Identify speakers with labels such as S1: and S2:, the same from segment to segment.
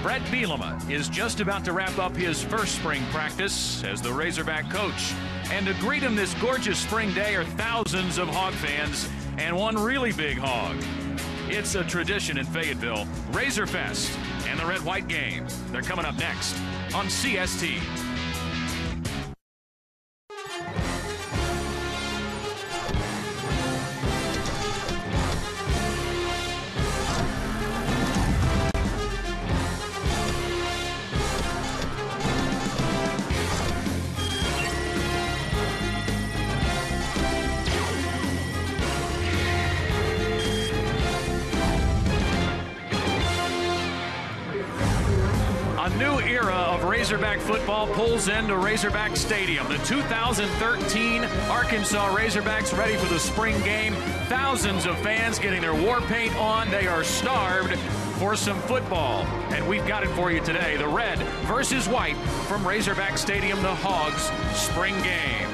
S1: Brett Bielema is just about to wrap up his first spring practice as the Razorback coach. And to greet him this gorgeous spring day are thousands of Hog fans and one really big hog. It's a tradition in Fayetteville, Razor Fest and the Red-White Game. They're coming up next on CST. A new era of Razorback football pulls into Razorback Stadium. The 2013 Arkansas Razorbacks ready for the spring game. Thousands of fans getting their war paint on. They are starved for some football. And we've got it for you today. The red versus white from Razorback Stadium, the Hogs spring game.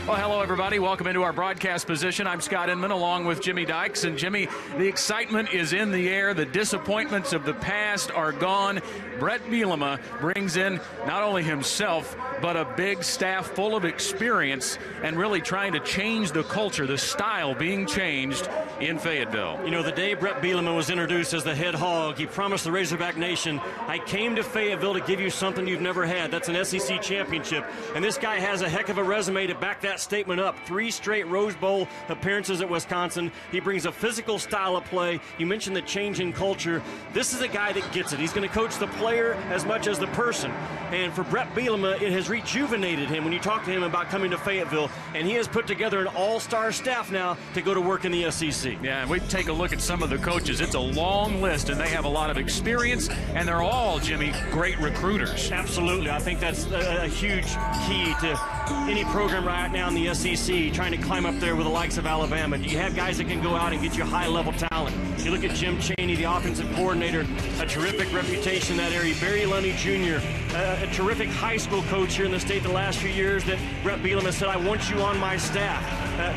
S1: Well, hello, everybody. Welcome into our broadcast position. I'm Scott Inman along with Jimmy Dykes. And, Jimmy, the excitement is in the air. The disappointments of the past are gone. Brett Bielema brings in not only himself, but a big staff full of experience and really trying to change the culture, the style being changed in Fayetteville.
S2: You know, the day Brett Bielema was introduced as the head hog, he promised the Razorback Nation, I came to Fayetteville to give you something you've never had. That's an SEC championship. And this guy has a heck of a resume to back that statement up. 3 straight Rose Bowl appearances at Wisconsin. He brings a physical style of play. You mentioned the change in culture. This is a guy that gets it. He's going to coach the player as much as the person. And for Brett Bielema, it has rejuvenated him when you talk to him about coming to Fayetteville. And he has put together an all-star staff now to go to work in the SEC.
S1: Yeah, and we take a look at some of the coaches. It's a long list, and they have a lot of experience, and they're all, Jimmy, great recruiters.
S2: Absolutely. I think that's a huge key to any program right now in the SEC, trying to climb up there with the likes of Alabama. You have guys that can go out and get you high-level talent. You look at Jim Chaney, the offensive coordinator, a terrific reputation in that area. Barry Lundy Jr., a terrific high school coach here in the state the last few years that Brett Bielema said, I want you on my staff.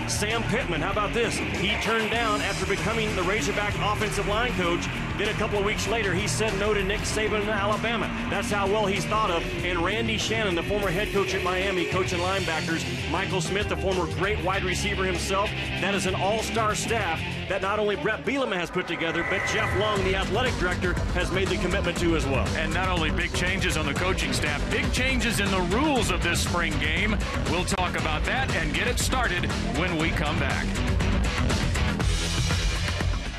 S2: Sam Pittman, how about this? He turned down after becoming the Razorback offensive line coach. Then a couple of weeks later, he said no to Nick Saban in Alabama. That's how well he's thought of. And Randy Shannon, the former head coach at Miami, coaching linebackers. Michael Smith, the former great wide receiver himself. That is an all-star staff that not only Brett Bielema has put together, but Jeff Long, the athletic director, has made the commitment to as well.
S1: And not only big changes on the coaching staff, big changes in the rules of this spring game. We'll talk about that and get it started when we come back.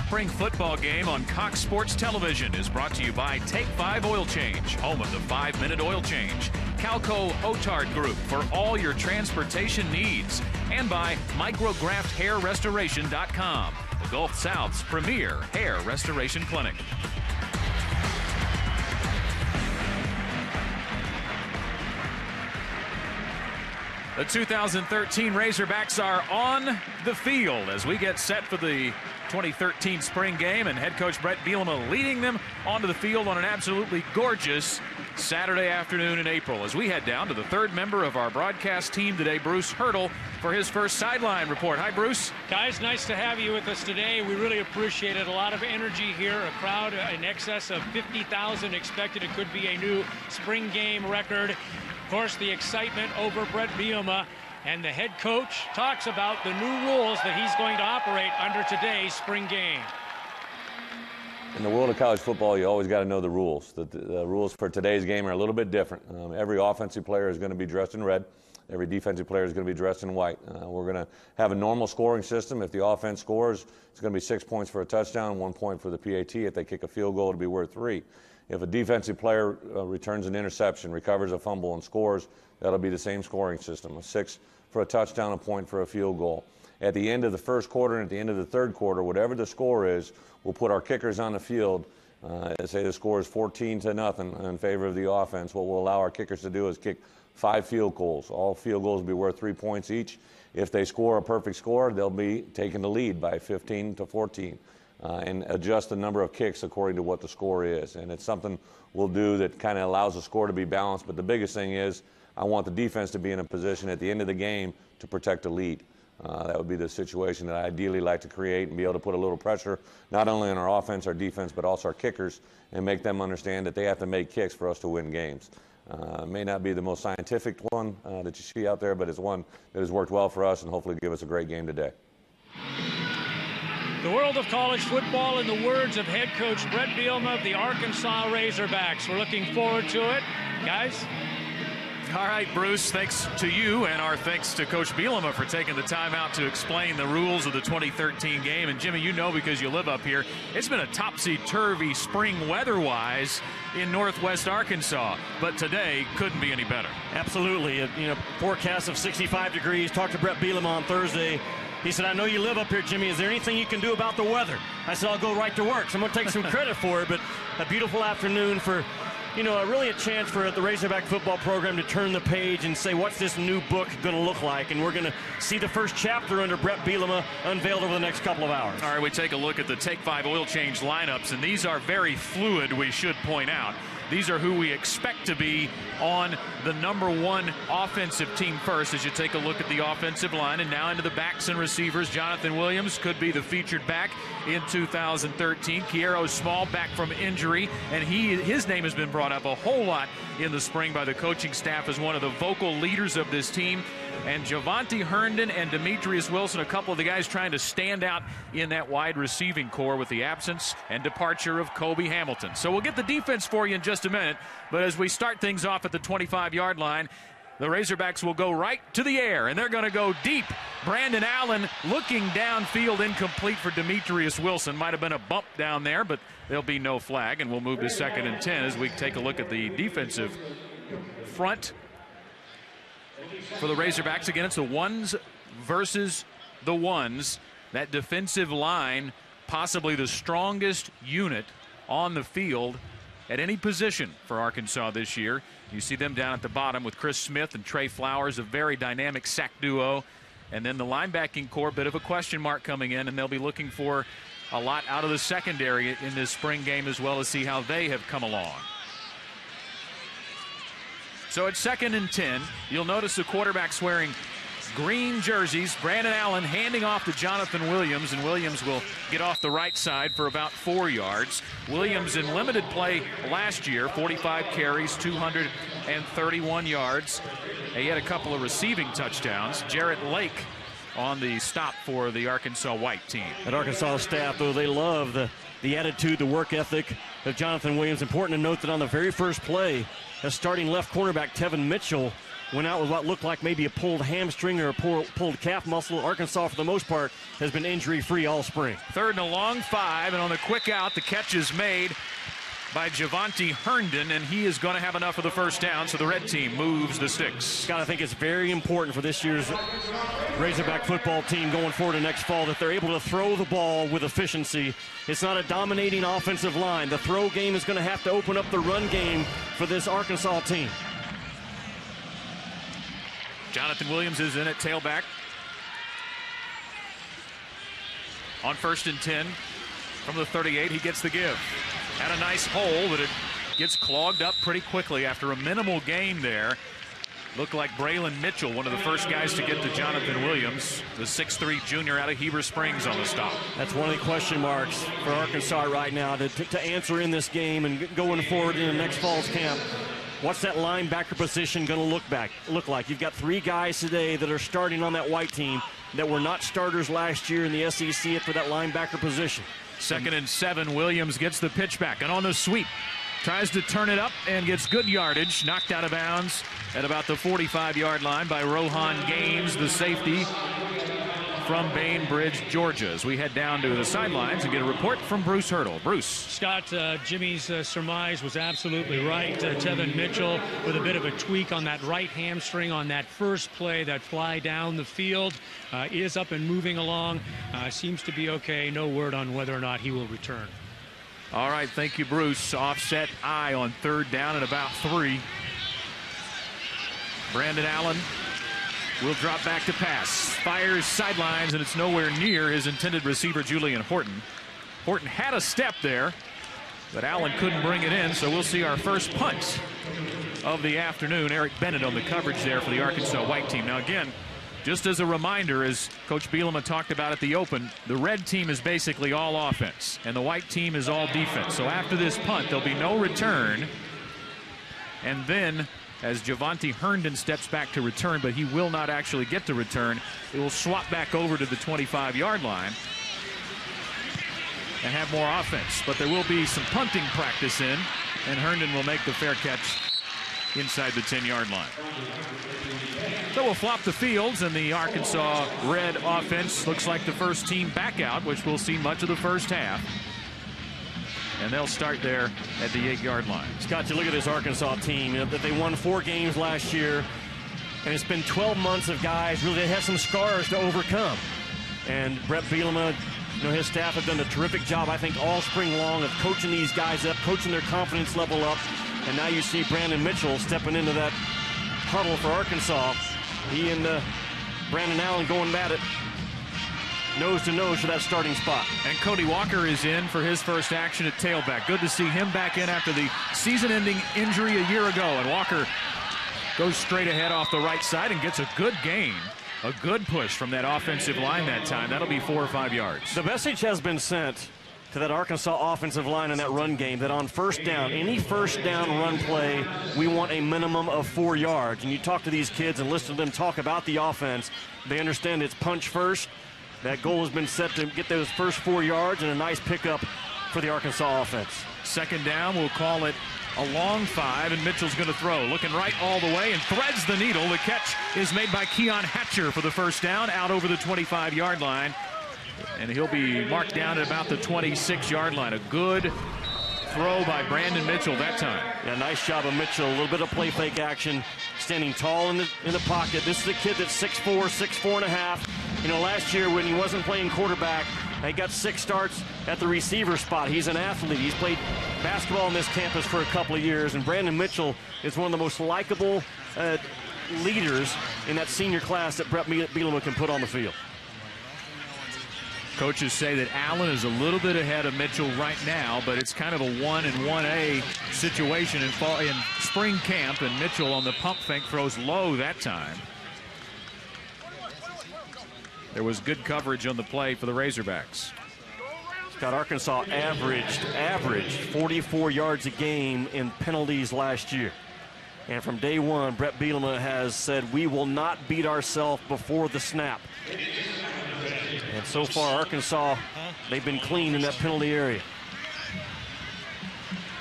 S1: Spring football game on Cox Sports Television is brought to you by Take 5 Oil Change, home of the 5-minute oil change. Calco Otard Group for all your transportation needs. And by MicrograftHairRestoration.com, the Gulf South's premier hair restoration clinic. The 2013 Razorbacks are on the field as we get set for the 2013 spring game, and head coach Brett Bielema leading them onto the field on an absolutely gorgeous Saturday afternoon in April as we head down to the third member of our broadcast team today, Bruce Hurdle, for his first sideline report. Hi, Bruce.
S3: Guys, nice to have you with us today. We really appreciate it. A lot of energy here, a crowd in excess of 50,000 expected. It could be a new spring game record. Of course, the excitement over Brett Bielema, and the head coach talks about the new rules that he's going to operate under today's spring game.
S4: In the world of college football, you always got to know the rules. The rules for today's game are a little bit different. Every offensive player is going to be dressed in red. Every defensive player is going to be dressed in white. We're going to have a normal scoring system. If the offense scores, it's going to be 6 points for a touchdown, 1 point for the PAT. If they kick a field goal, it'll be worth 3. If a defensive player returns an interception, recovers a fumble, and scores, that'll be the same scoring system. A 6 for a touchdown, a point for a field goal. At the end of the first quarter and at the end of the third quarter, whatever the score is, we'll put our kickers on the field. Say the score is 14-0 in favor of the offense. What we'll allow our kickers to do is kick 5 field goals. All field goals will be worth 3 points each. If they score a perfect score, they'll be taking the lead by 15-14. And adjust the number of kicks according to what the score is. And it's something we'll do that kind of allows the score to be balanced. But the biggest thing is I want the defense to be in a position at the end of the game to protect the lead. That would be the situation that I ideally like to create and be able to put a little pressure not only on our offense, our defense, but also our kickers, and make them understand that they have to make kicks for us to win games. It may not be the most scientific one that you see out there, but it's one that has worked well for us and hopefully give us a great game today.
S3: The world of college football in the words of head coach Brett Bielema of the Arkansas Razorbacks. We're looking forward to it. Guys?
S1: All right, Bruce, thanks to you, and our thanks to Coach Bielema for taking the time out to explain the rules of the 2013 game. And Jimmy, you know, because you live up here, it's been a topsy-turvy spring weather-wise in northwest Arkansas, but today couldn't be any better.
S2: Absolutely. You know, forecast of 65 degrees. Talked to Brett Bielema on Thursday. He said, I know you live up here, Jimmy. Is there anything you can do about the weather? I said, I'll go right to work. So I'm going to take some credit for it, but a beautiful afternoon for, you know, really a chance for the Razorback football program to turn the page and say, what's this new book going to look like? And we're going to see the first chapter under Brett Bielema unveiled over the next couple of hours.
S1: All right, we take a look at the Take 5 oil change lineups, and these are very fluid, we should point out. These are who we expect to be on the #1 offensive team first as you take a look at the offensive line. And now into the backs and receivers. Jonathan Williams could be the featured back in 2013. Kiero Small back from injury, and his name has been brought up a whole lot in the spring by the coaching staff as one of the vocal leaders of this team. And Javonte Herndon and Demetrius Wilson, a couple of the guys trying to stand out in that wide receiving core with the absence and departure of Kobe Hamilton. So we'll get the defense for you in just a minute. But as we start things off at the 25-yard line, the Razorbacks will go right to the air, and they're going to go deep. Brandon Allen looking downfield, incomplete for Demetrius Wilson. Might have been a bump down there, but there'll be no flag, and we'll move to 2nd and 10 as we take a look at the defensive front for the Razorbacks. Again, it's the ones versus the ones. That defensive line, possibly the strongest unit on the field at any position for Arkansas this year. You see them down at the bottom with Chris Smith and Trey Flowers, a very dynamic sack duo. And then the linebacking core, bit of a question mark coming in, and they'll be looking for a lot out of the secondary in this spring game as well, as see how they have come along. So it's 2nd and 10. You'll notice the quarterback's wearing green jerseys. Brandon Allen handing off to Jonathan Williams, and Williams will get off the right side for about 4 yards. Williams in limited play last year, 45 carries, 231 yards. He had a couple of receiving touchdowns. Jarrett Lake on the stop for the Arkansas White team.
S2: That Arkansas staff, though, they love the attitude, the work ethic of Jonathan Williams. Important to note that on the very first play, a starting left cornerback, Tevin Mitchell, went out with what looked like maybe a pulled hamstring or a pulled calf muscle. Arkansas, for the most part, has been injury-free all spring.
S1: 3rd and a long 5, and on the quick out, the catch is made by Javonte Herndon, and he is going to have enough of the first down, so the red team moves the sticks.
S2: Scott, I think it's very important for this year's Razorback football team going forward to next fall that they're able to throw the ball with efficiency. It's not a dominating offensive line. The throw game is going to have to open up the run game for this Arkansas team.
S1: Jonathan Williams is in at tailback. On 1st and 10 from the 38, he gets the give. Had a nice hole, but it gets clogged up pretty quickly after a minimal gain there. Looked like Braylon Mitchell, one of the first guys to get to Jonathan Williams, the 6'3" junior out of Heber Springs on the stop.
S2: That's one of the question marks for Arkansas right now to answer in this game and going forward in the next fall's camp. What's that linebacker position going to look like? You've got 3 guys today that are starting on that white team that were not starters last year in the SEC for that linebacker position.
S1: 2nd and 7, Williams gets the pitch back, and on the sweep, tries to turn it up and gets good yardage, knocked out of bounds at about the 45-yard line by Rohan Gaines, the safety from Bainbridge, Georgia, as we head down to the sidelines and get a report from Bruce Hurdle. Bruce.
S3: Scott, Jimmy's surmise was absolutely right. Tevin Mitchell with a bit of a tweak on that right hamstring on that first play, that fly down the field, is up and moving along. Seems to be okay. No word on whether or not he will return.
S1: All right, thank you, Bruce. Offset I on 3rd down at about 3. Brandon Allen will drop back to pass. Fires sidelines, and it's nowhere near his intended receiver, Julian Horton. Horton had a step there, but Allen couldn't bring it in, so we'll see our first punt of the afternoon. Eric Bennett on the coverage there for the Arkansas White team. Now, again, Just as a reminder, as Coach Bielema talked about at the open, the red team is basically all offense, and the white team is all defense. So after this punt, there'll be no return. And then, as Javonte Herndon steps back to return, but he will not actually get to return, it will swap back over to the 25-yard line and have more offense. But there will be some punting practice in, and Herndon will make the fair catch inside the 10-yard line. So we'll flop the fields, and the Arkansas red offense looks like the first team back out, which we'll see much of the first half. And they'll start there at the 8-yard line.
S2: Scott, you look at this Arkansas team. That they won 4 games last year, and it's been 12 months of guys really they have some scars to overcome. And Brett Bielema, his staff have done a terrific job, I think, all spring long of coaching these guys up, coaching their confidence level up. And now you see Brandon Mitchell stepping into that huddle for Arkansas. He and Brandon Allen going at it nose to nose for that starting spot.
S1: And Cody Walker is in for his first action at tailback. Good to see him back in after the season-ending injury a year ago. And Walker goes straight ahead off the right side and gets a good gain. A good push from that offensive line that time. That'll be 4 or 5 yards.
S2: The message has been sent to that Arkansas offensive line in that run game that on first down, any first down run play, we want a minimum of 4 yards. And you talk to these kids and listen to them talk about the offense, they understand it's punch first. That goal has been set to get those first 4 yards and a nice pickup for the Arkansas offense.
S1: Second down, we'll call it a long 5, and Mitchell's going to throw. Looking right all the way and threads the needle. The catch is made by Keon Hatcher for the first down out over the 25-yard line. And he'll be marked down at about the 26-yard line. A good throw by Brandon Mitchell that time.
S2: Yeah, nice job of Mitchell. A little bit of play fake action, standing tall in the pocket. This is a kid that's 6'4", 6'4 and a half. Last year when he wasn't playing quarterback, he got 6 starts at the receiver spot. He's an athlete. He's played basketball on this campus for a couple of years, and Brandon Mitchell is one of the most likable leaders in that senior class that Brett Bielema can put on the field.
S1: Coaches say that Allen is a little bit ahead of Mitchell right now, but it's kind of a 1 and 1A situation in spring camp, and Mitchell on the pump fake throws low that time. There was good coverage on the play for the Razorbacks.
S2: Scott, Arkansas averaged 44 yards a game in penalties last year. And from day one, Brett Bielema has said, we will not beat ourselves before the snap. And so far, Arkansas, they've been clean in that penalty area.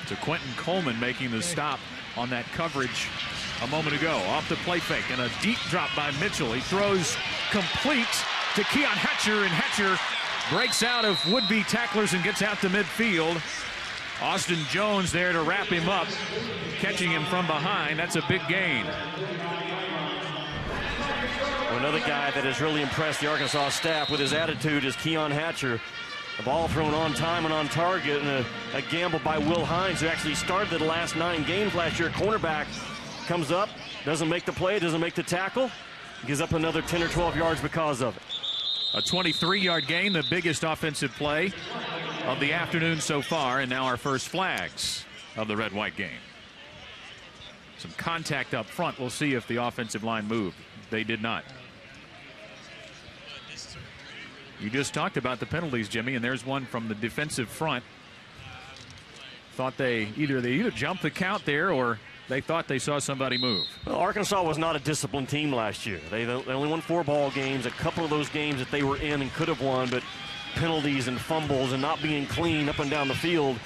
S1: To Quentin Coleman making the stop on that coverage a moment ago. Off the play fake and a deep drop by Mitchell. He throws complete to Keon Hatcher, and Hatcher breaks out of would-be tacklers and gets out to midfield. Austin Jones there to wrap him up, catching him from behind. That's a big gain.
S2: Another guy that has really impressed the Arkansas staff with his attitude is Keon Hatcher. The ball thrown on time and on target, and a gamble by Will Hines, who actually started the last 9 games last year. Cornerback comes up, doesn't make the play, doesn't make the tackle, gives up another 10 or 12 yards because of it.
S1: A 23-yard gain, the biggest offensive play of the afternoon so far, and now our first flags of the red-white game. Some contact up front. We'll see if the offensive line moved. They did not. You just talked about the penalties, Jimmy, and there's one from the defensive front. Thought they either jumped the count there or they thought they saw somebody move.
S2: Well, Arkansas was not a disciplined team last year. They only won 4 ball games. A couple of those games that they were in and could have won, but penalties and fumbles and not being clean up and down the field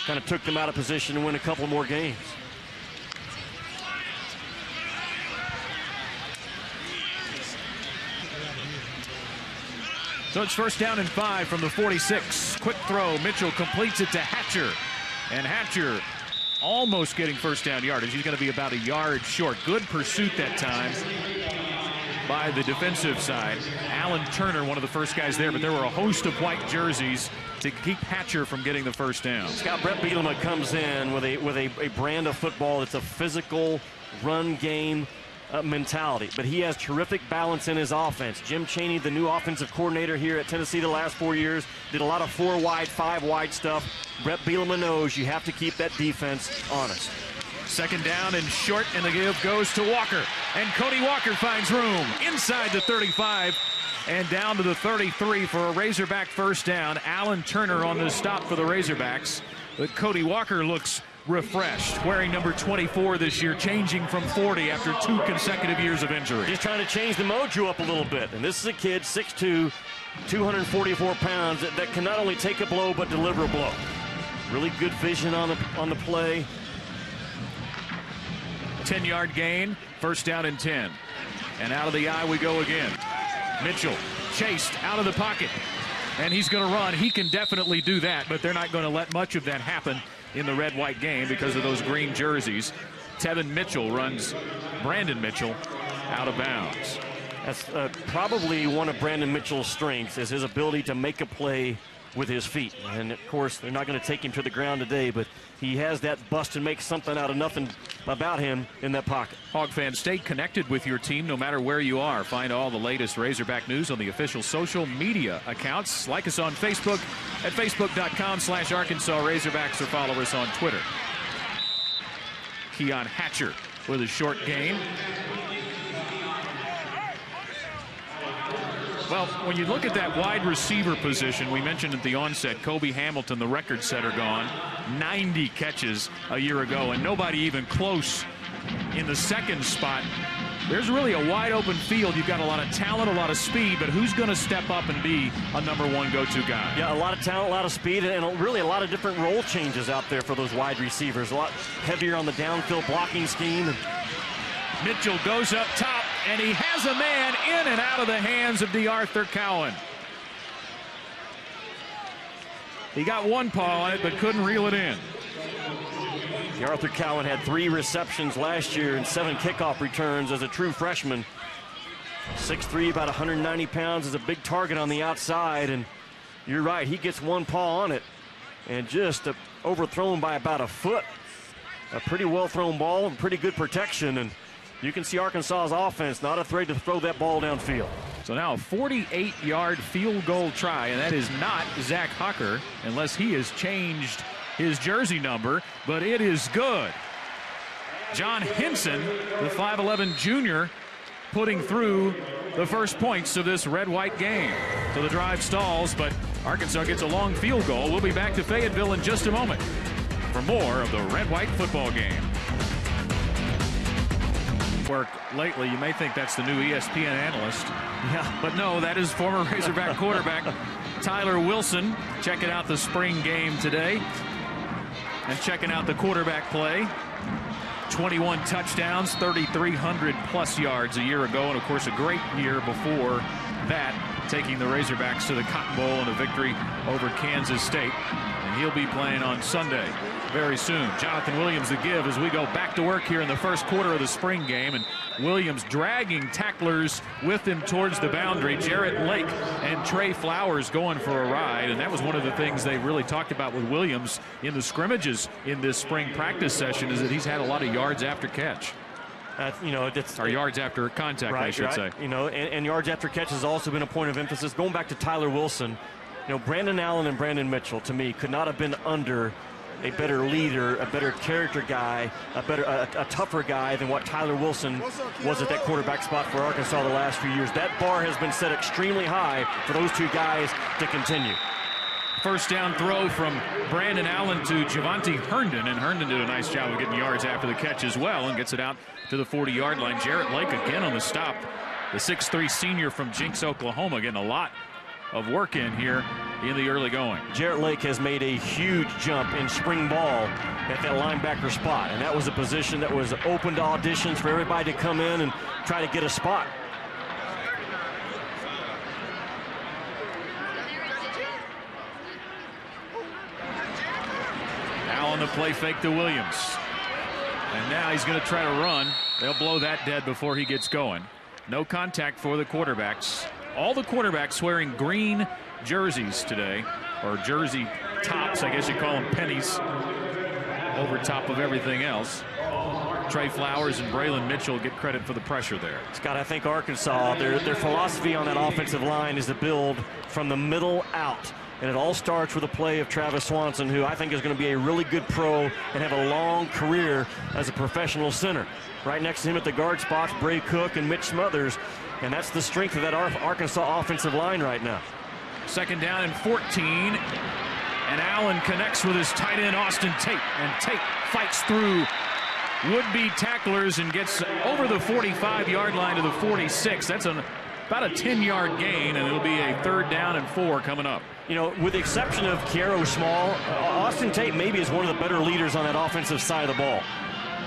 S2: kind of took them out of position to win a couple more games.
S1: So it's first down and 5 from the 46. Quick throw. Mitchell completes it to Hatcher. And Hatcher almost getting first down yardage. He's going to be about a yard short. Good pursuit that time by the defensive side. Alan Turner, one of the first guys there, but there were a host of white jerseys to keep Hatcher from getting the first down.
S2: Scott, Brett Bielema comes in with a brand of football that's a physical run game mentality, but he has terrific balance in his offense. Jim Chaney, the new offensive coordinator here at Tennessee the last 4 years, did a lot of 4 wide, 5 wide stuff. Brett Bielema knows you have to keep that defense honest.
S1: Second down and short, and the give goes to Walker. And Cody Walker finds room inside the 35 and down to the 33 for a Razorback first down. Alan Turner on the stop for the Razorbacks. But Cody Walker looks refreshed, wearing number 24 this year, changing from 40 after 2 consecutive years of injury.
S2: He's trying to change the mojo up a little bit. And this is a kid, 6'2", 244 pounds, that can not only take a blow but deliver a blow. Really good vision on the play.
S1: 10-yard gain, first down and 10. And out of the eye we go again. Mitchell chased out of the pocket, and he's going to run. He can definitely do that, but they're not going to let much of that happen in the red-white game because of those green jerseys. Tevin Mitchell runs Brandon Mitchell out of bounds.
S2: That's probably one of Brandon Mitchell's strengths, is his ability to make a play with his feet. And of course, they're not going to take him to the ground today, but he has that bust and make something out of nothing about him in that pocket.
S1: Hog fans, stay connected with your team no matter where you are. Find all the latest Razorback news on the official social media accounts. Like us on Facebook at facebook.com/Arkansas Razorbacks, or follow us on Twitter. Keon Hatcher with a short gain. Well, when you look at that wide receiver position, we mentioned at the onset, Kobe Hamilton, the record setter, gone. 90 catches a year ago, and nobody even close in the second spot. There's really a wide open field. You've got a lot of talent, a lot of speed, but who's going to step up and be a #1 go-to guy?
S2: Yeah, a lot of talent, a lot of speed, and really a lot of different role changes out there for those wide receivers. A lot heavier on the downfield blocking scheme.
S1: Mitchell goes up top, and he has a man in and out of the hands of DeArthur Cowan. He got one paw on it, but couldn't reel it in.
S2: DeArthur Cowan had 3 receptions last year and 7 kickoff returns as a true freshman. 6'3", about 190 pounds, is a big target on the outside, and you're right, he gets one paw on it, and just overthrown by about a foot. A pretty well thrown ball and pretty good protection, and you can see Arkansas's offense not afraid to throw that ball downfield.
S1: So now a 48-yard field goal try, and that is not Zach Hucker, unless he has changed his jersey number, but it is good. John Henson, the 5'11 junior, putting through the first points of this red-white game. So the drive stalls, but Arkansas gets a long field goal. We'll be back to Fayetteville in just a moment for more of the red-white football game. Work lately, you may think that's the new ESPN analyst.
S2: Yeah,
S1: but no, that is former Razorback quarterback Tyler Wilson checking out the spring game today and checking out the quarterback play. 21 touchdowns, 3,300 plus yards a year ago, and of course a great year before that, taking the Razorbacks to the Cotton Bowl and a victory over Kansas State. And he'll be playing on Sunday very soon. Jonathan Williams the give as we go back to work here in the first quarter of the spring game, and Williams dragging tacklers with him towards the boundary. Jarrett Lake and Trey Flowers going for a ride, and that was one of the things they really talked about with Williams in the scrimmages in this spring practice session, is that he's had a lot of yards after catch.
S2: You know, it's,
S1: or yards after contact,
S2: right,
S1: I should say.
S2: You know, and yards after catch has also been a point of emphasis. Going back to Tyler Wilson, you know, Brandon Allen and Brandon Mitchell, to me, could not have been under a better leader, a better character guy, a tougher guy than what Tyler Wilson was at that quarterback spot for Arkansas the last few years. That bar has been set extremely high for those two guys to continue.
S1: First down throw from Brandon Allen to Javonte Herndon, and Herndon did a nice job of getting yards after the catch as well and gets it out to the 40-yard line. Jarrett Lake again on the stop. The 6'3 senior from Jinx, Oklahoma, getting a lot of work in here in the early going.
S2: Jarrett Lake has made a huge jump in spring ball at that linebacker spot, and that was a position that was open to auditions for everybody to come in and try to get a spot.
S1: Now on the play fake to Williams, and now he's going to try to run. They'll blow that dead before he gets going. No contact for the quarterbacks. All the quarterbacks wearing green jerseys today, or jersey tops, I guess you call them pennies, over top of everything else. Trey Flowers and Braylon Mitchell get credit for the pressure there.
S2: Scott, I think Arkansas, their philosophy on that offensive line is to build from the middle out. And it all starts with a play of Travis Swanson, who I think is going to be a really good pro and have a long career as a professional center. Right next to him at the guard spots, Bray Cook and Mitch Smothers. And that's the strength of that Arkansas offensive line right now.
S1: 2nd down and 14. And Allen connects with his tight end, Austin Tate. And Tate fights through would-be tacklers and gets over the 45-yard line to the 46. That's about a 10-yard gain, and it'll be a 3rd down and 4 coming up.
S2: You know, with the exception of Kiero Small, Austin Tate maybe is one of the better leaders on that offensive side of the ball.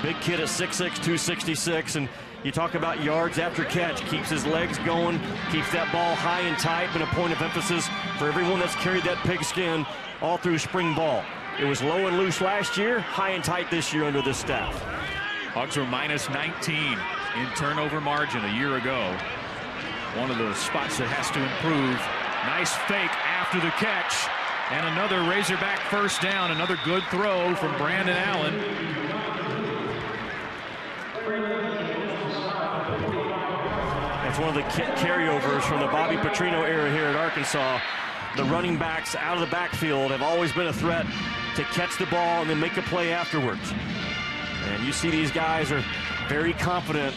S2: Big kid at 6'6", 266, and you talk about yards after catch. Keeps his legs going, keeps that ball high and tight, been a point of emphasis for everyone that's carried that pigskin all through spring ball. It was low and loose last year, high and tight this year under this staff.
S1: Hogs were minus 19 in turnover margin a year ago. One of the spots that has to improve. Nice fake after the catch. And another Razorback 1st down. Another good throw from Brandon Allen.
S2: That's one of the carryovers from the Bobby Petrino era here at Arkansas. The running backs out of the backfield have always been a threat to catch the ball and then make a play afterwards. And you see these guys are very confident.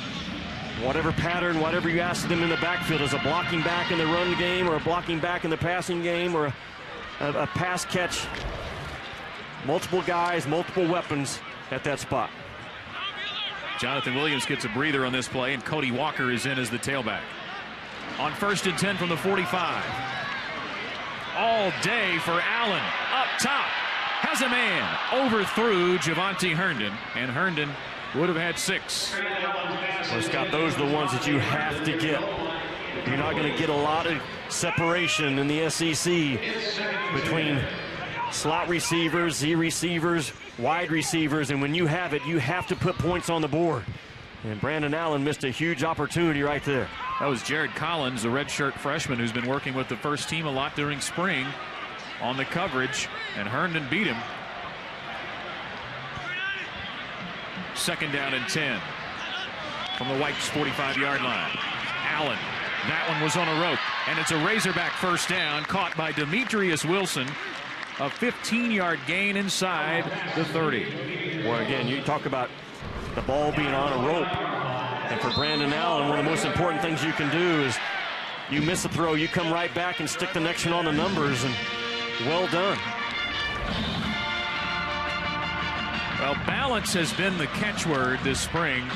S2: Whatever pattern, whatever you ask them in the backfield, is a blocking back in the run game or a blocking back in the passing game or a pass catch. Multiple guys, multiple weapons at that spot.
S1: Jonathan Williams gets a breather on this play, and Cody Walker is in as the tailback. On 1st and 10 from the 45. All day for Allen. Up top. Has a man. Overthrew Javonte Herndon, and Herndon would have had 6.
S2: Well, Scott, those are the ones that you have to get. You're not going to get a lot of separation in the SEC between slot receivers, Z receivers, wide receivers, and when you have it, you have to put points on the board. And Brandon Allen missed a huge opportunity right there.
S1: That was Jared Collins, the redshirt freshman who's been working with the first team a lot during spring on the coverage, and Herndon beat him. 2nd down and 10 from the White's 45-yard line. Allen, that one was on a rope, and it's a Razorback 1st down, caught by Demetrius Wilson. A 15-yard gain inside the 30.
S2: Well, again, you talk about the ball being on a rope. And for Brandon Allen, one of the most important things you can do is you miss a throw, you come right back and stick the next one on the numbers, and well done.
S1: Well, balance has been the catchword this spring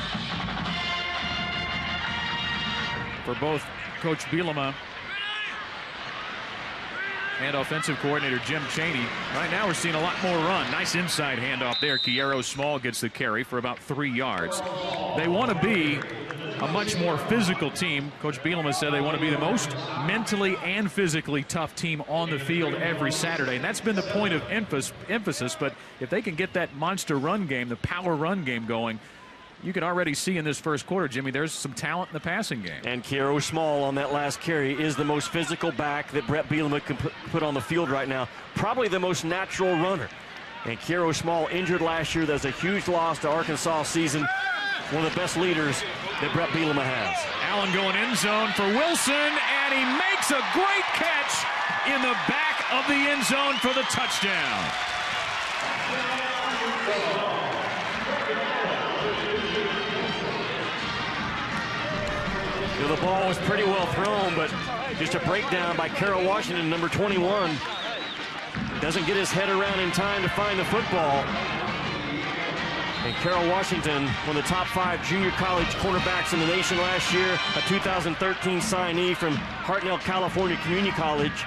S1: for both Coach Bielema and offensive coordinator Jim Chaney. Right now we're seeing a lot more run. Nice inside handoff there. Kiero Small gets the carry for about 3 yards. They want to be a much more physical team. Coach Bielema said they want to be the most mentally and physically tough team on the field every Saturday. And that's been the point of emphasis. But if they can get that monster run game, the power run game going, you can already see in this first quarter, Jimmy, there's some talent in the passing game.
S2: And Kiero Small on that last carry is the most physical back that Brett Bielema can put on the field right now. Probably the most natural runner. And Kiero Small injured last year. That's a huge loss to Arkansas season. One of the best leaders that Brett Bielema has.
S1: Allen going end zone for Wilson, and he makes a great catch in the back of the end zone for the touchdown.
S2: The ball was pretty well thrown, but just a breakdown by Carroll Washington, number 21. Doesn't get his head around in time to find the football. And Carroll Washington, one of the top 5 junior college cornerbacks in the nation last year, a 2013 signee from Hartnell, California Community College,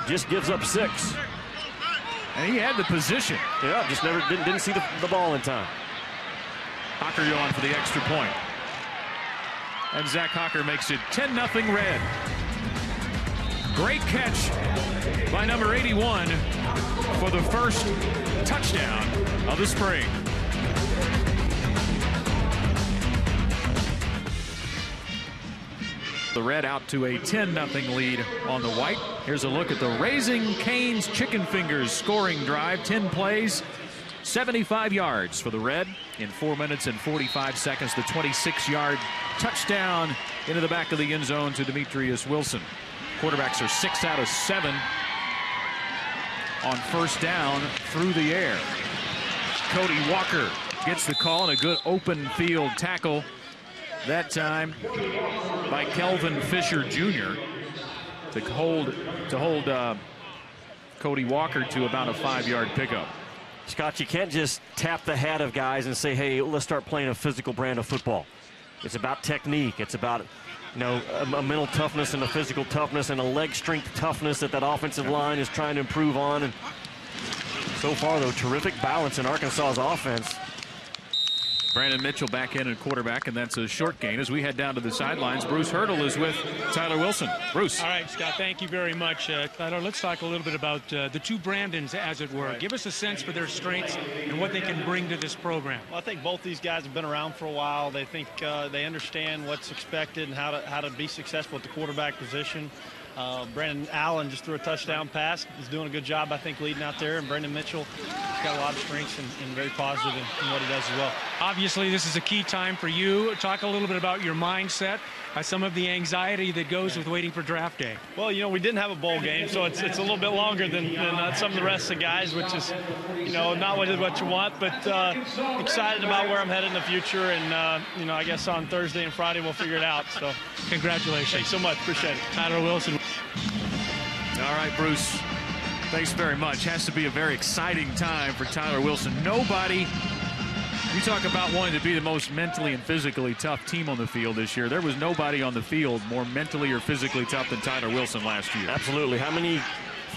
S2: just gives up 6.
S1: And he had the position.
S2: Yeah, just never didn't see the ball in time.
S1: Hocker going for the extra point. And Zach Hocker makes it 10-0 Red. Great catch by number 81 for the first touchdown of the spring. The Red out to a 10-0 lead on the White. Here's a look at the Raising Cane's Chicken Fingers scoring drive. 10 plays, 75 yards for the Red in 4 minutes and 45 seconds. The 26-yard touchdown into the back of the end zone to Demetrius Wilson. Quarterbacks are 6 out of 7 on first down through the air. Cody Walker gets the call, and a good open field tackle that time by Kelvin Fisher Jr. to hold Cody Walker to about a 5-yard pickup.
S2: Scott, you can't just tap the hat of guys and say, hey, let's start playing a physical brand of football. It's about technique. It's about, you know, a mental toughness and a physical toughness and a leg strength toughness that offensive line is trying to improve on. And so far, though, terrific balance in Arkansas's offense.
S1: Brandon Mitchell back in at quarterback, and that's a short gain. As we head down to the sidelines, Bruce Hurdle is with Tyler Wilson. Bruce.
S3: All right, Scott, thank you very much. Tyler, let's talk a little bit about the two Brandons, as it were. Give us a sense for their strengths and what they can bring to this program.
S5: Well, I think both these guys have been around for a while. They think they understand what's expected and how to be successful at the quarterback position. Brandon Allen just threw a touchdown pass. He's doing a good job, I think, leading out there. And Brandon Mitchell has got a lot of strengths and very positive in what he does as well.
S3: Obviously, this is a key time for you. Talk a little bit about your mindset, some of the anxiety that goes with waiting for draft day.
S5: Well, you know, we didn't have a bowl game, so it's a little bit longer than some of the rest of the guys, which is, you know, not what you want. But excited about where I'm headed in the future. And, you know, I guess on Thursday and Friday we'll figure it out. So
S3: congratulations.
S5: Thanks so much. Appreciate it.
S3: Tyler Wilson.
S1: All right, Bruce, thanks very much. Has to be a very exciting time for Tyler Wilson. Nobody, you talk about wanting to be the most mentally and physically tough team on the field this year. There was nobody on the field more mentally or physically tough than Tyler Wilson last year.
S2: Absolutely. How many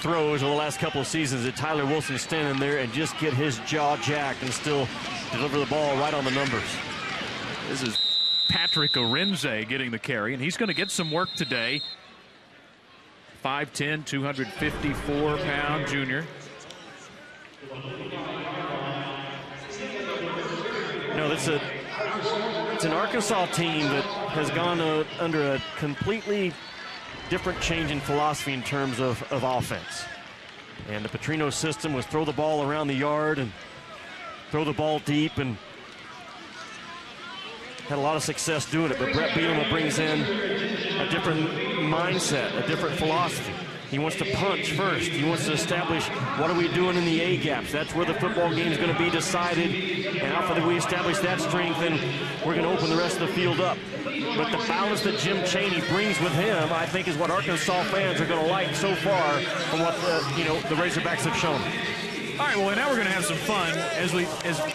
S2: throws over the last couple of seasons did Tyler Wilson stand in there and just get his jaw jacked and still deliver the ball right on the numbers?
S1: This is Patrick Arinze getting the carry, and he's going to get some work today. 5'10", 254-pound junior.
S2: No, it's an Arkansas team that has gone under a completely different change in philosophy in terms of offense. And the Petrino system was throw the ball around the yard and throw the ball deep, and had a lot of success doing it. But Brett Bielema brings in a different mindset, a different philosophy. He wants to punch first. He wants to establish what are we doing in the A gaps. That's where the football game is going to be decided. And after we establish that strength, then we're going to open the rest of the field up. But the balance that Jim Chaney brings with him, I think, is what Arkansas fans are going to like so far from what the Razorbacks have shown.
S1: All right, well, now we're going to have some fun. As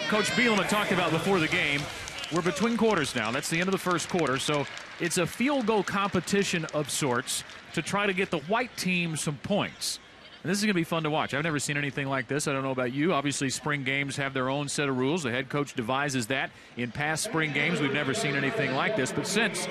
S1: Coach Bielema talked about before the game, we're between quarters now. That's the end of the first quarter, so it's a field goal competition of sorts to try to get the white team some points. And this is going to be fun to watch. I've never seen anything like this. I don't know about you. Obviously, spring games have their own set of rules. The head coach devises that. In past spring games, we've never seen anything like this. But since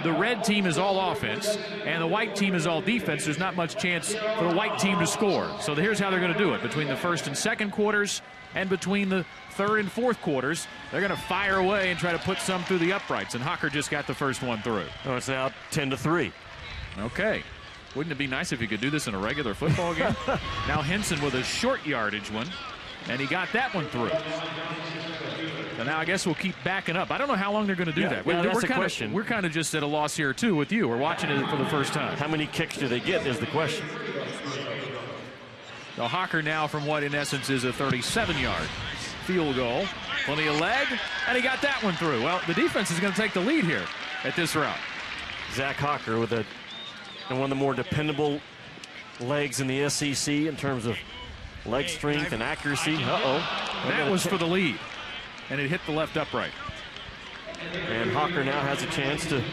S1: the red team is all offense and the white team is all defense, there's not much chance for the white team to score. So here's how they're going to do it. Between the first and second quarters and between the third and fourth quarters, they're going to fire away and try to put some through the uprights. And Hocker just got the first one through.
S2: Oh, it's now 10-3.
S1: Okay. Wouldn't it be nice if you could do this in a regular football game? Now Henson with a short yardage one, and he got that one through. So now I guess we'll keep backing up. I don't know how long they're going to do that.
S2: That's the question.
S1: We're kind of just at a loss here, too, with you. We're watching it for the first time.
S2: How many kicks do they get is the question.
S1: So Hocker now from what in essence is a 37-yard field goal. Plenty of leg, and he got that one through. Well, the defense is going to take the lead here at this route.
S2: Zach Hocker with one of the more dependable legs in the SEC in terms of leg strength and accuracy.
S1: That was for the lead, and it hit the left upright.
S2: And Hocker now has a chance to...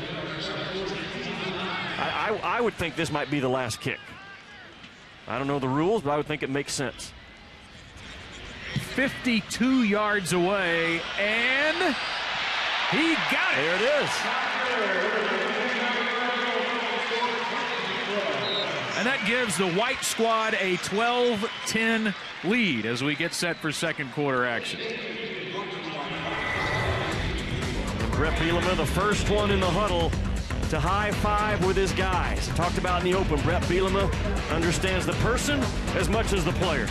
S2: I would think this might be the last kick. I don't know the rules, but I would think it makes sense.
S1: 52 yards away, and he got it.
S2: There it is.
S1: And that gives the white squad a 12-10 lead as we get set for second quarter action.
S2: Brett Bielema, the first one in the huddle to high five with his guys. Talked about in the open, Brett Bielema understands the person as much as the player.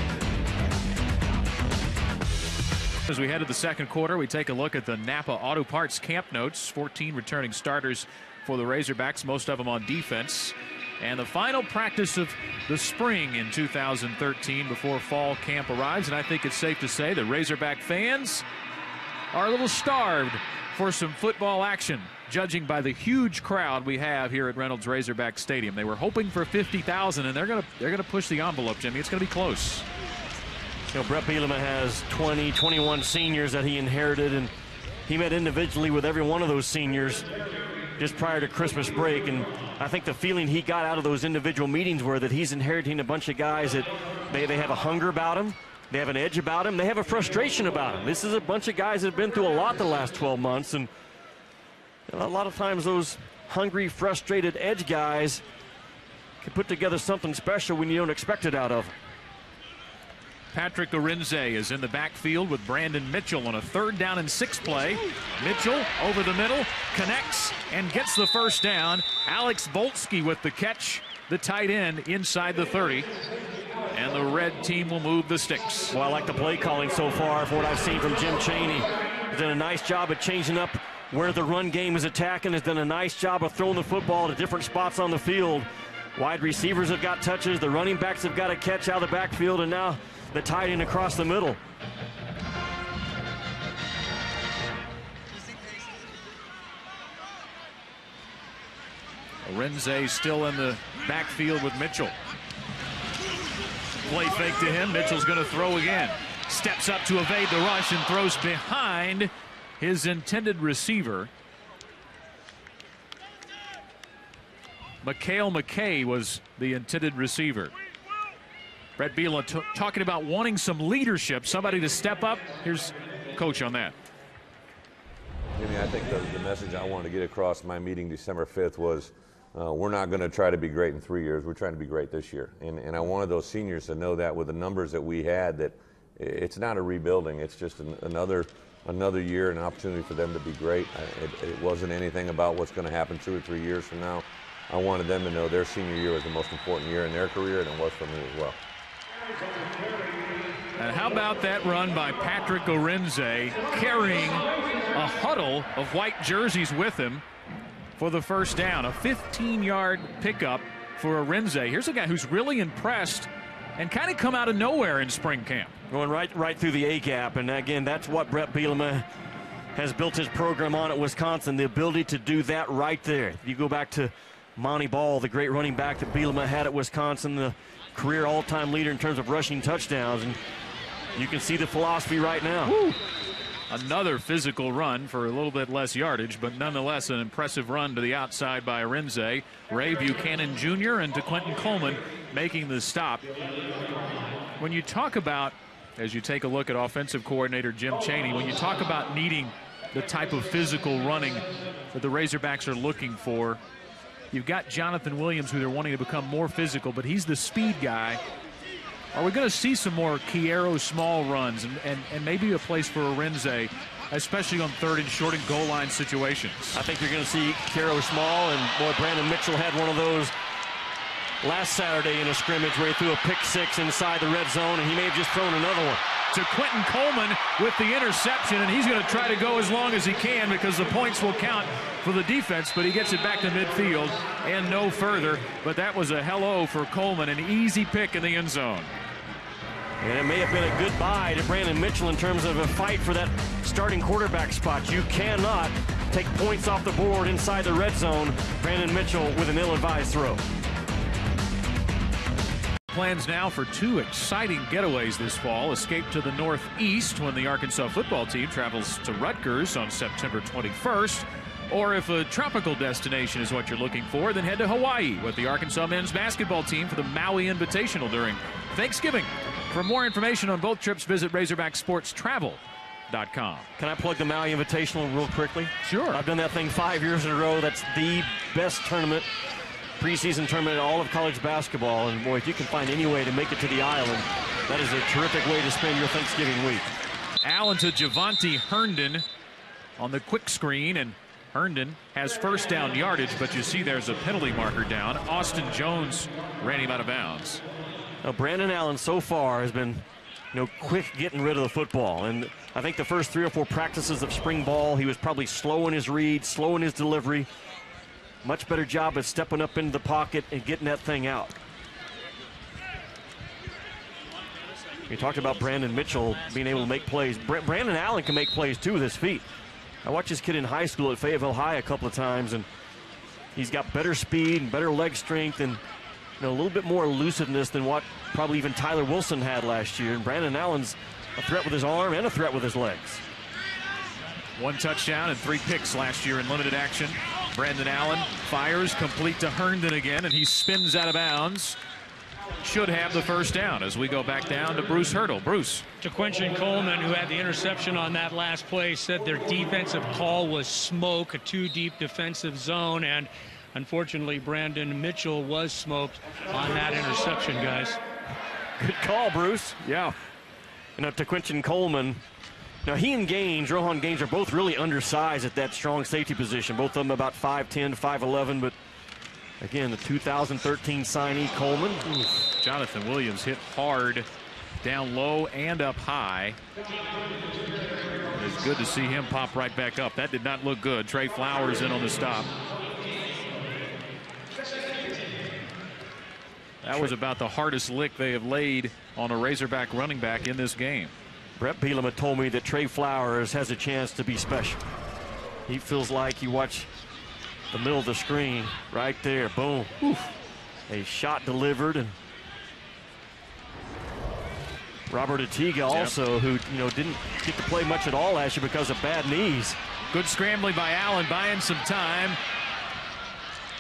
S1: As we head to the second quarter, we take a look at the Napa Auto Parts camp notes. 14 returning starters for the Razorbacks, most of them on defense. and the final practice of the spring in 2013 before fall camp arrives. And I think it's safe to say that Razorback fans are a little starved for some football action, judging by the huge crowd we have here at Reynolds Razorback Stadium. They were hoping for 50,000, and they're gonna push the envelope, Jimmy. It's gonna be close.
S2: You know, Brett Bielema has 21 seniors that he inherited, and he met individually with every one of those seniors just prior to Christmas break. And I think the feeling he got out of those individual meetings were that he's inheriting a bunch of guys that they have a hunger about him. They have an edge about him. They have a frustration about him. This is a bunch of guys that have been through a lot the last 12 months. And a lot of times those hungry, frustrated edge guys can put together something special when you don't expect it out of them.
S1: Patrick Arinze is in the backfield with Brandon Mitchell on a 3rd down and 6 play. Mitchell over the middle, connects and gets the first down. Alex Bolsky with the catch, the tight end inside the 30. And the red team will move the sticks.
S2: Well, I like the play calling so far for what I've seen from Jim Chaney. He's done a nice job of changing up where the run game is attacking. Has done a nice job of throwing the football to different spots on the field. Wide receivers have got touches. The running backs have got a catch out of the backfield, and now the tight end across the middle.
S1: Arinze still in the backfield with Mitchell. Play fake to him. Mitchell's going to throw again. Steps up to evade the rush and throws behind his intended receiver. Mikhail McKay was the intended receiver. Brett Bielema talking about wanting some leadership, somebody to step up. Here's Coach on that.
S4: Jimmy, I think the message I wanted to get across my meeting December 5th was we're not going to try to be great in 3 years. We're trying to be great this year. And I wanted those seniors to know that with the numbers that we had, that it's not a rebuilding. It's just another year, an opportunity for them to be great. It wasn't anything about what's going to happen 2 or 3 years from now. I wanted them to know their senior year was the most important year in their career, and it was for me as well.
S1: And how about that run by Patrick Arinze, carrying a huddle of white jerseys with him for the first down. A 15-yard pickup for Arinze. Here's a guy who's really impressed and kind of come out of nowhere in spring camp.
S2: Going right through the A-gap, and again, that's what Brett Bielema has built his program on at Wisconsin, the ability to do that right there. You go back to Monty Ball, the great running back that Bielema had at Wisconsin, the career all-time leader in terms of rushing touchdowns, and you can see the philosophy right now.
S1: Woo. Another physical run for a little bit less yardage, but nonetheless an impressive run to the outside by Arinze. Ray Buchanan Jr. and DeQuinton Coleman making the stop. When you talk about, as you take a look at offensive coordinator Jim Chaney, when you talk about needing the type of physical running that the Razorbacks are looking for, you've got Jonathan Williams, who they're wanting to become more physical, but he's the speed guy. Are we going to see some more Kiero small runs and maybe a place for Arinze, especially on 3rd and short and goal line situations?
S2: I think you're going to see Kiero small, and boy, Brandon Mitchell had one of those last Saturday in a scrimmage where he threw a pick 6 inside the red zone, and he may have just thrown another one.
S1: To Quentin Coleman with the interception, and he's going to try to go as long as he can because the points will count for the defense, but he gets it back to midfield and no further. But that was a hello for Coleman, an easy pick in the end zone.
S2: And it may have been a goodbye to Brandon Mitchell in terms of a fight for that starting quarterback spot. You cannot take points off the board inside the red zone. Brandon Mitchell with an ill-advised throw.
S1: Plans now for 2 exciting getaways this fall. Escape to the northeast when the Arkansas football team travels to Rutgers on September 21st. Or if a tropical destination is what you're looking for, then head to Hawaii with the Arkansas men's basketball team for the Maui Invitational during Thanksgiving. For more information on both trips, visit RazorbackSportsTravel.com.
S2: Can I plug the Maui Invitational real quickly?
S1: Sure.
S2: I've done that thing 5 years in a row. That's the best tournament, preseason tournament in all of college basketball. And boy, if you can find any way to make it to the island, that is a terrific way to spend your Thanksgiving week.
S1: Allen to Javonte Herndon on the quick screen, and Herndon has first down yardage, but you see there's a penalty marker down. Austin Jones ran him out of bounds.
S2: Now, Brandon Allen so far has been, quick getting rid of the football. And I think the first 3 or 4 practices of spring ball, he was probably slow in his read, slow in his delivery. much better job of stepping up into the pocket and getting that thing out. You talked about Brandon Mitchell being able to make plays. Brandon Allen can make plays too with his feet. I watched this kid in high school at Fayetteville High a couple of times, and he's got better speed and better leg strength and a little bit more elusiveness than what probably even Tyler Wilson had last year. And Brandon Allen's a threat with his arm and a threat with his legs.
S1: 1 touchdown and 3 picks last year in limited action. Brandon Allen fires, complete to Herndon again, and he spins out of bounds. Should have the first down as we go back down to Bruce Hurdle. Bruce.
S3: DeQuinton Coleman, who had the interception on that last play, said their defensive call was smoke, a too-deep defensive zone, and unfortunately Brandon Mitchell was smoked on that interception, guys.
S2: Good call, Bruce.
S1: Yeah.
S2: DeQuinton Coleman, now he and Gaines, Rohan Gaines, are both really undersized at that strong safety position. Both of them about 5'10", 5'11", but again, the 2013 signee, Coleman.
S1: Oof. Jonathan Williams hit hard, down low and up high. It's good to see him pop right back up. That did not look good. Trey Flowers in on the stop. That was about the hardest lick they have laid on a Razorback running back in this game.
S2: Brett Bielema told me that Trey Flowers has a chance to be special. He feels like you watch the middle of the screen right there. Boom. Oof. A shot delivered. And Robert Atiga also, who didn't get to play much at all last year because of bad knees.
S1: Good scrambling by Allen, buying some time.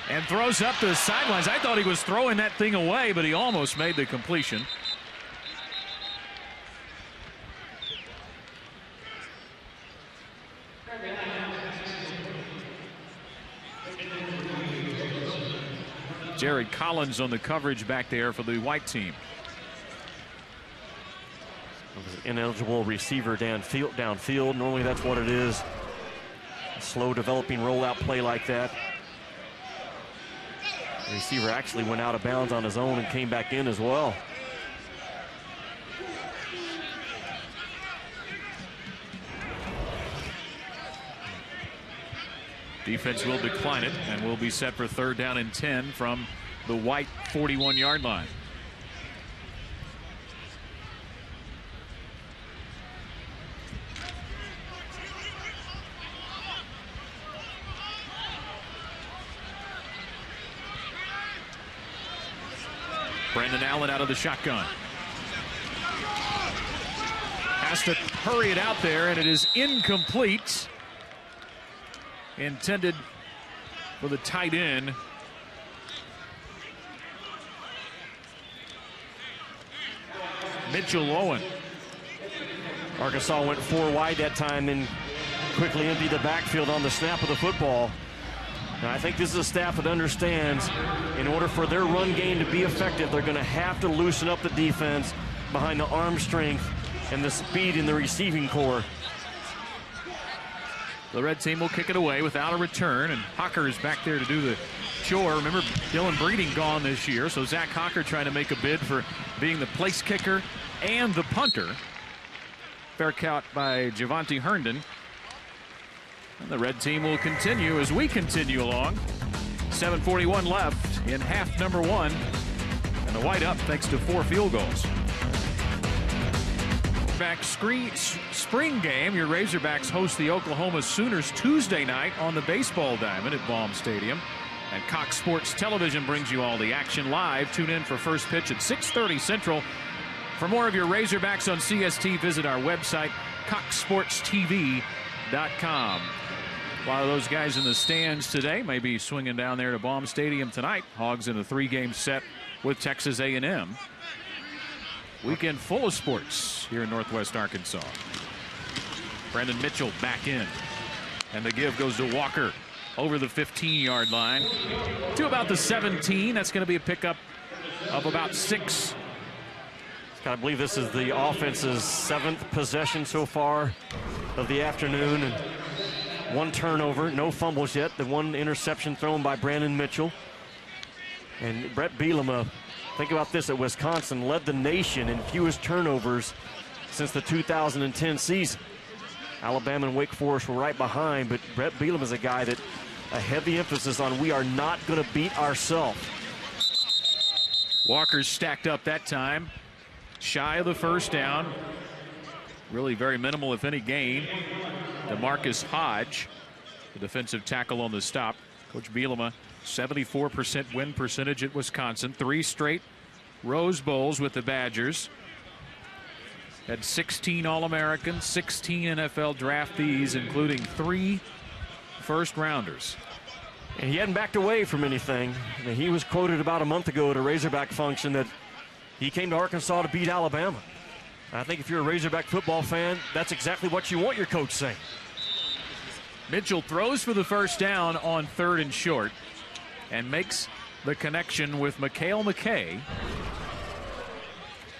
S1: And throws up the sidelines. I thought he was throwing that thing away, but he almost made the completion. Jared Collins on the coverage back there for the white team.
S2: Ineligible receiver downfield. Normally that's what it is. A slow developing rollout play like that. The receiver actually went out of bounds on his own and came back in as well.
S1: Defense will decline it and will be set for 3rd down and 10 from the white 41-yard line. Brandon Allen out of the shotgun. Has to hurry it out there, and it is incomplete. Intended for the tight end. Mitchell Owen.
S2: Arkansas went 4 wide that time and quickly emptied the backfield on the snap of the football. And I think this is a staff that understands in order for their run game to be effective, they're going to have to loosen up the defense behind the arm strength and the speed in the receiving core.
S1: The red team will kick it away without a return, and Hocker is back there to do the chore. Remember, Dylan Breeding gone this year, so Zach Hocker trying to make a bid for being the place kicker and the punter. Fair count by Javonte Herndon. And the red team will continue as we continue along. 7:41 left in half number 1. And the white up thanks to 4 field goals. Spring game. Your Razorbacks host the Oklahoma Sooners Tuesday night on the baseball diamond at Baum Stadium. And Cox Sports Television brings you all the action live. Tune in for first pitch at 6:30 Central. For more of your Razorbacks on CST, visit our website, coxsportstv.com. A lot of those guys in the stands today may be swinging down there to Baum Stadium tonight. Hogs in a 3-game set with Texas A&M. Weekend full of sports here in Northwest Arkansas. Brandon Mitchell back in. And the give goes to Walker over the 15-yard line to about the 17. That's going to be a pickup of about 6.
S2: I believe this is the offense's 7th possession so far of the afternoon. And 1 turnover, no fumbles yet. The 1 interception thrown by Brandon Mitchell. And Brett Bielema, think about this, at Wisconsin, led the nation in fewest turnovers since the 2010 season. Alabama and Wake Forest were right behind, but Brett Bielema is a guy that a heavy emphasis on we are not going to beat ourselves.
S1: Walker's stacked up that time. Shy of the first down. Really very minimal, if any, gain. DeMarcus Hodge, the defensive tackle on the stop. Coach Bielema, 74% win percentage at Wisconsin. 3 straight Rose Bowls with the Badgers. Had 16 All-Americans, 16 NFL draftees, including 3 first-rounders.
S2: And he hadn't backed away from anything. I mean, he was quoted about a month ago at a Razorback function that he came to Arkansas to beat Alabama. I think if you're a Razorback football fan, that's exactly what you want your coach saying.
S1: Mitchell throws for the first down on 3rd and short and makes the connection with Mikhail McKay.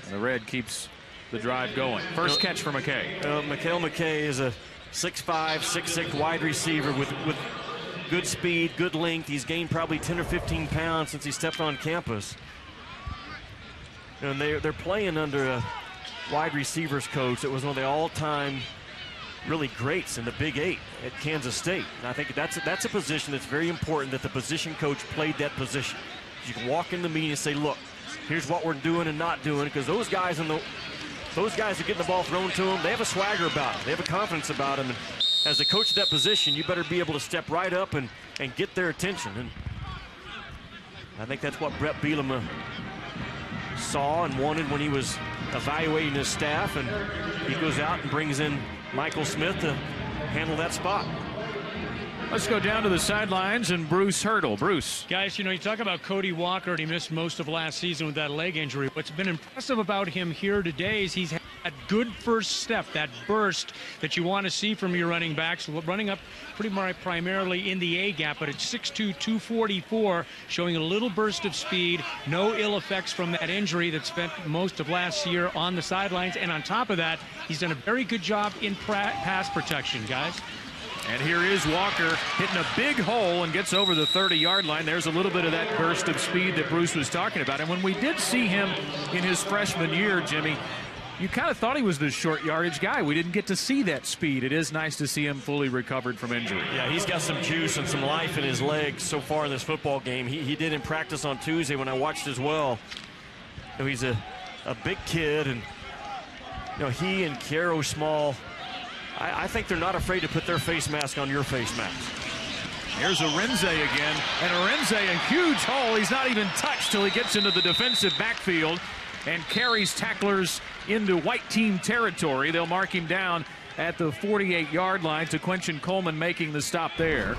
S1: And the Red keeps the drive going. First catch for McKay.
S2: Mikhail McKay is a 6'5", 6'6" wide receiver with good speed, good length. He's gained probably 10 or 15 pounds since he stepped on campus. And they're playing under a wide receivers coach that was one of the all-time really greats in the Big 8 at Kansas State. And I think that's a position that's very important, that the position coach played that position. You can walk in the meeting and say, look, here's what we're doing and not doing, because those guys are getting the ball thrown to them. They have a swagger about them. They have a confidence about them. And as the coach of that position, you better be able to step right up and get their attention. And I think that's what Brett Bielema saw and wanted when he was evaluating his staff, and he goes out and brings in Michael Smith to handle that spot.
S1: Let's go down to the sidelines and Bruce Hurdle. Bruce.
S3: Guys, you know, you talk about Cody Walker, and he missed most of last season with that leg injury. What's been impressive about him here today is he's had that good first step, that burst that you want to see from your running backs, running up pretty much primarily in the A gap, but it's 6'2", 244, showing a little burst of speed. No ill effects from that injury that spent most of last year on the sidelines. And on top of that, he's done a very good job in pass protection, guys.
S1: And here is Walker hitting a big hole and gets over the 30-yard line. There's a little bit of that burst of speed that Bruce was talking about. And when we did see him in his freshman year, Jimmy, you kind of thought he was the short yardage guy. We didn't get to see that speed. It is nice to see him fully recovered from injury.
S2: Yeah, he's got some juice and some life in his legs so far in this football game. He did in practice on Tuesday when I watched as well. You know, he's a big kid, and you know, he and Kiero Small, I think they're not afraid to put their face mask on your face mask.
S1: Here's Arinze again, and Arinze a huge hole. He's not even touched till he gets into the defensive backfield and carries tacklers into white team territory. They'll mark him down at the 48-yard line. to Quentin Coleman making the stop there.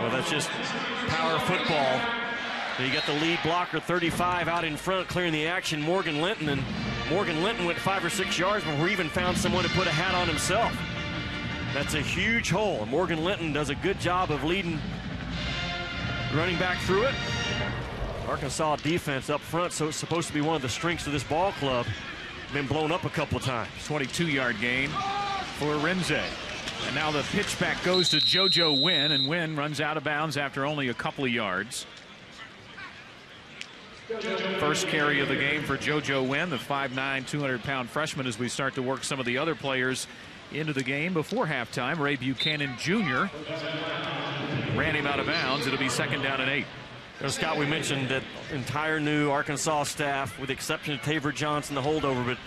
S2: Well, that's just power football. You got the lead blocker, 35, out in front, clearing the action, Morgan Linton. And Morgan Linton went 5 or 6 yards before he even found someone to put a hat on himself. That's a huge hole. And Morgan Linton does a good job of leading running back through it. Arkansas defense up front, so it's supposed to be one of the strengths of this ball club. Been blown up a couple of times.
S1: 22-yard gain for Arinze. And now the pitch back goes to JoJo Wynn, and Wynn runs out of bounds after only a couple of yards. First carry of the game for JoJo Wynn, the 5'9", 200-pound freshman, as we start to work some of the other players into the game before halftime. Ray Buchanan Jr. ran him out of bounds. It'll be 2nd down and 8.
S2: Scott, we mentioned that entire new Arkansas staff, with the exception of Taver Johnson, the holdover. But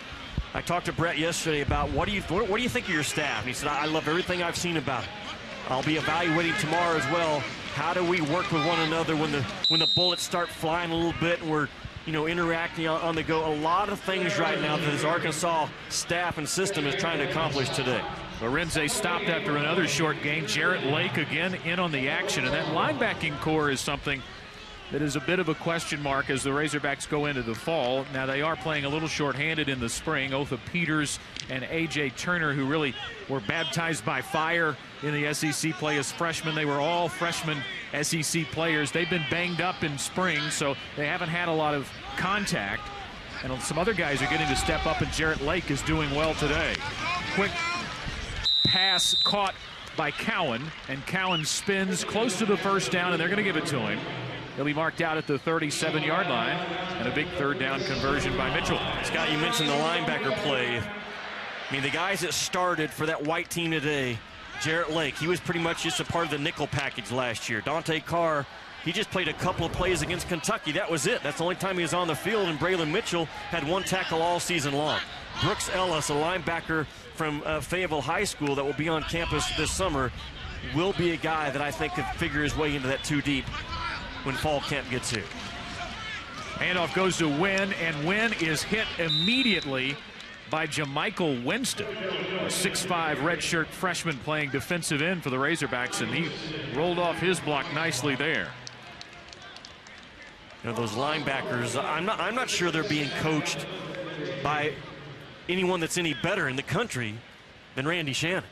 S2: I talked to Brett yesterday about what do you think of your staff? And he said, I love everything I've seen about it. I'll be evaluating tomorrow as well. How do we work with one another when the bullets start flying a little bit and we're, you know, interacting on the go? A lot of things right now that this Arkansas staff and system is trying to accomplish today.
S1: Arinze stopped after another short gain. Jarrett Lake again in on the action, and that linebacking core is something that is a bit of a question mark as the Razorbacks go into the fall. Now, they are playing a little shorthanded in the spring. Otha Peters and A.J. Turner, who really were baptized by fire in the SEC play as freshmen. They were all freshman SEC players. They've been banged up in spring, so they haven't had a lot of contact. And some other guys are getting to step up, and Jarrett Lake is doing well today. Quick pass caught by Cowan, and Cowan spins close to the first down, and they're going to give it to him. He'll be marked out at the 37-yard line, and a big 3rd down conversion by Mitchell.
S2: Scott, you mentioned the linebacker play. I mean, the guys that started for that white team today, Jarrett Lake. He was pretty much just a part of the nickel package last year. Dante Carr, he just played a couple of plays against Kentucky. That was it. That's the only time he was on the field, and Braylon Mitchell had 1 tackle all season long. Brooks Ellis, a linebacker from Fayetteville High School that will be on campus this summer, will be a guy that I think could figure his way into that 2 deep when fall camp gets here.
S1: Handoff goes to Wynn, and Wynn is hit immediately by Jamichael Winston, a 6'5" redshirt freshman playing defensive end for the Razorbacks, and he rolled off his block nicely there.
S2: You know, those linebackers, I'm not sure they're being coached by anyone that's any better in the country than Randy Shannon.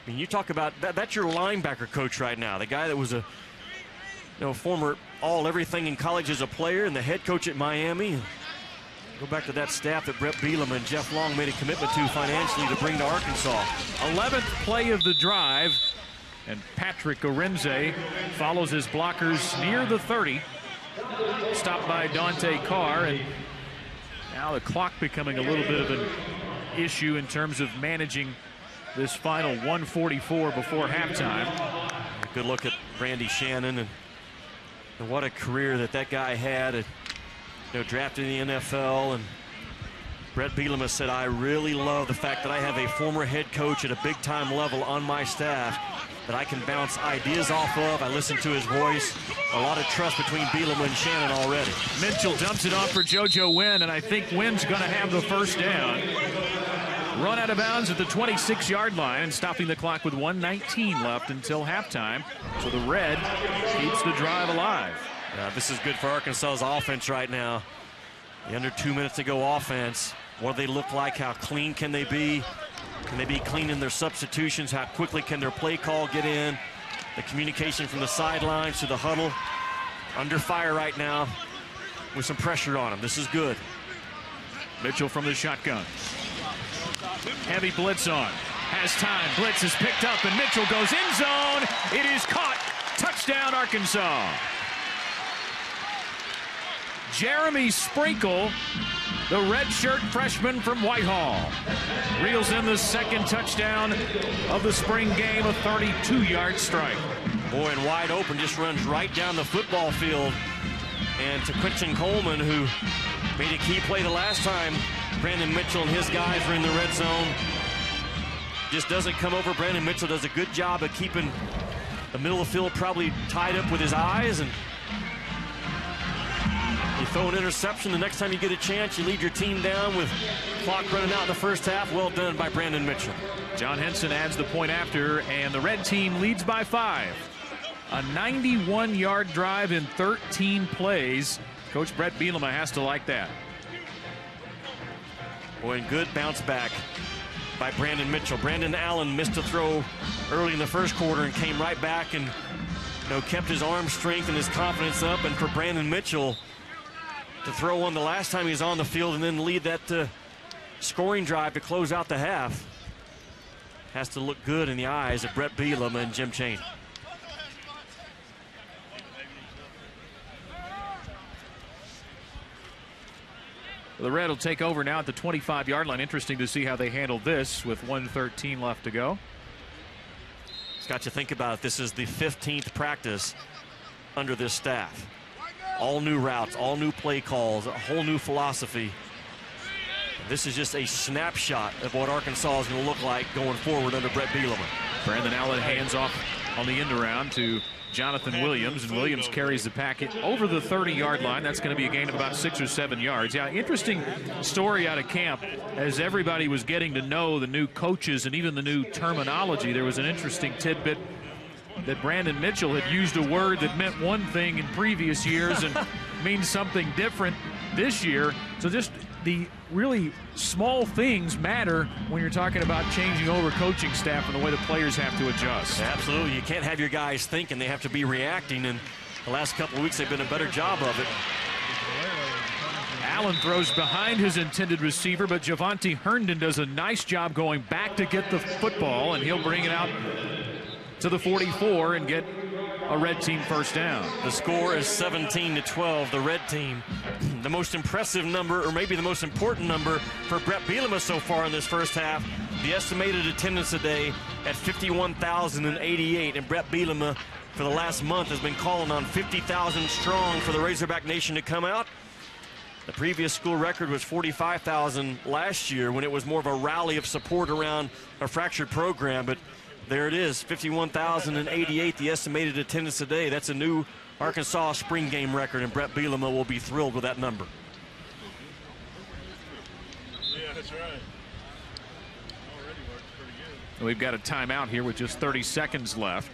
S2: I mean, you talk about that's your linebacker coach right now, the guy that was a former all-everything in college as a player and the head coach at Miami. Go back to that staff that Brett Bielema and Jeff Long made a commitment to financially to bring to Arkansas.
S1: 11th play of the drive, and Patrick Orenze follows his blockers near the 30. Stopped by Dante Carr, and now the clock becoming a little bit of an issue in terms of managing this final 1:44 before halftime.
S2: A good look at Randy Shannon, and what a career that guy had. Drafted in the NFL, and Brett Bielema said, I really love the fact that I have a former head coach at a big-time level on my staff that I can bounce ideas off of. I listen to his voice. A lot of trust between Bielema and Shannon already.
S1: Mitchell dumps it off for JoJo Wynn, and I think Wynn's going to have the first down. Run out of bounds at the 26-yard line, and stopping the clock with 1:19 left until halftime. So the red keeps the drive alive.
S2: This is good for Arkansas's offense right now. The under 2 minutes to go offense. What do they look like? How clean can they be? Can they be clean in their substitutions? How quickly can their play call get in? The communication from the sidelines to the huddle. Under fire right now with some pressure on them. This is good.
S1: Mitchell from the shotgun. Heavy blitz on. Has time. Blitz is picked up, and Mitchell goes in zone. It is caught. Touchdown, Arkansas. Jeremy Sprinkle, the redshirt freshman from Whitehall, reels in the second touchdown of the spring game, a 32-yard strike.
S2: Boy, and wide open, just runs right down the football field. And to Quentin Coleman, who made a key play the last time Brandon Mitchell and his guys were in the red zone. Just doesn't come over. Brandon Mitchell does a good job of keeping the middle of the field probably tied up with his eyes, and you throw an interception. The next time you get a chance, you lead your team down with clock running out in the first half. Well done by Brandon Mitchell.
S1: John Henson adds the point after, and the red team leads by 5. A 91-yard drive in 13 plays. Coach Brett Bielema has to like that.
S2: Boy, and good bounce back by Brandon Mitchell. Brandon Allen missed a throw early in the first quarter and came right back and kept his arm strength and his confidence up. And for Brandon Mitchell to throw one the last time he was on the field and then lead that scoring drive to close out the half has to look good in the eyes of Brett Bielema and Jim Chaney.
S1: The red will take over now at the 25-yard line. Interesting to see how they handle this with 1:13 left to go.
S2: It's got you think about it. This is the 15th practice under this staff. All new routes, all new play calls, a whole new philosophy. This is just a snapshot of what Arkansas is going to look like going forward under Brett Bielema.
S1: Brandon Allen hands off on the end around to Jonathan Williams, and Williams carries the packet over the 30-yard line. That's going to be a gain of about 6 or 7 yards. Yeah, interesting story out of camp. As everybody was getting to know the new coaches and even the new terminology, there was an interesting tidbit that Brandon Mitchell had used a word that meant one thing in previous years and means something different this year. So just the really small things matter when you're talking about changing over coaching staff and the way the players have to adjust.
S2: Absolutely. You can't have your guys thinking. They have to be reacting, and the last couple of weeks they've been a better job of it.
S1: Allen throws behind his intended receiver, but Javonte Herndon does a nice job going back to get the football, and he'll bring it out to the 44 and get a red team first down.
S2: The score is 17-12. The red team, the most impressive number, or maybe the most important number for Brett Bielema so far in this first half, The estimated attendance today at 51,088, and Brett Bielema for the last month has been calling on 50,000 strong for the Razorback Nation to come out. The previous school record was 45,000 last year when it was more of a rally of support around a fractured program, but there it is, 51,088, the estimated attendance today. That's a new Arkansas spring game record, and Brett Bielema will be thrilled with that number.
S6: Yeah, that's right.
S1: We've got a timeout here with just 30 seconds left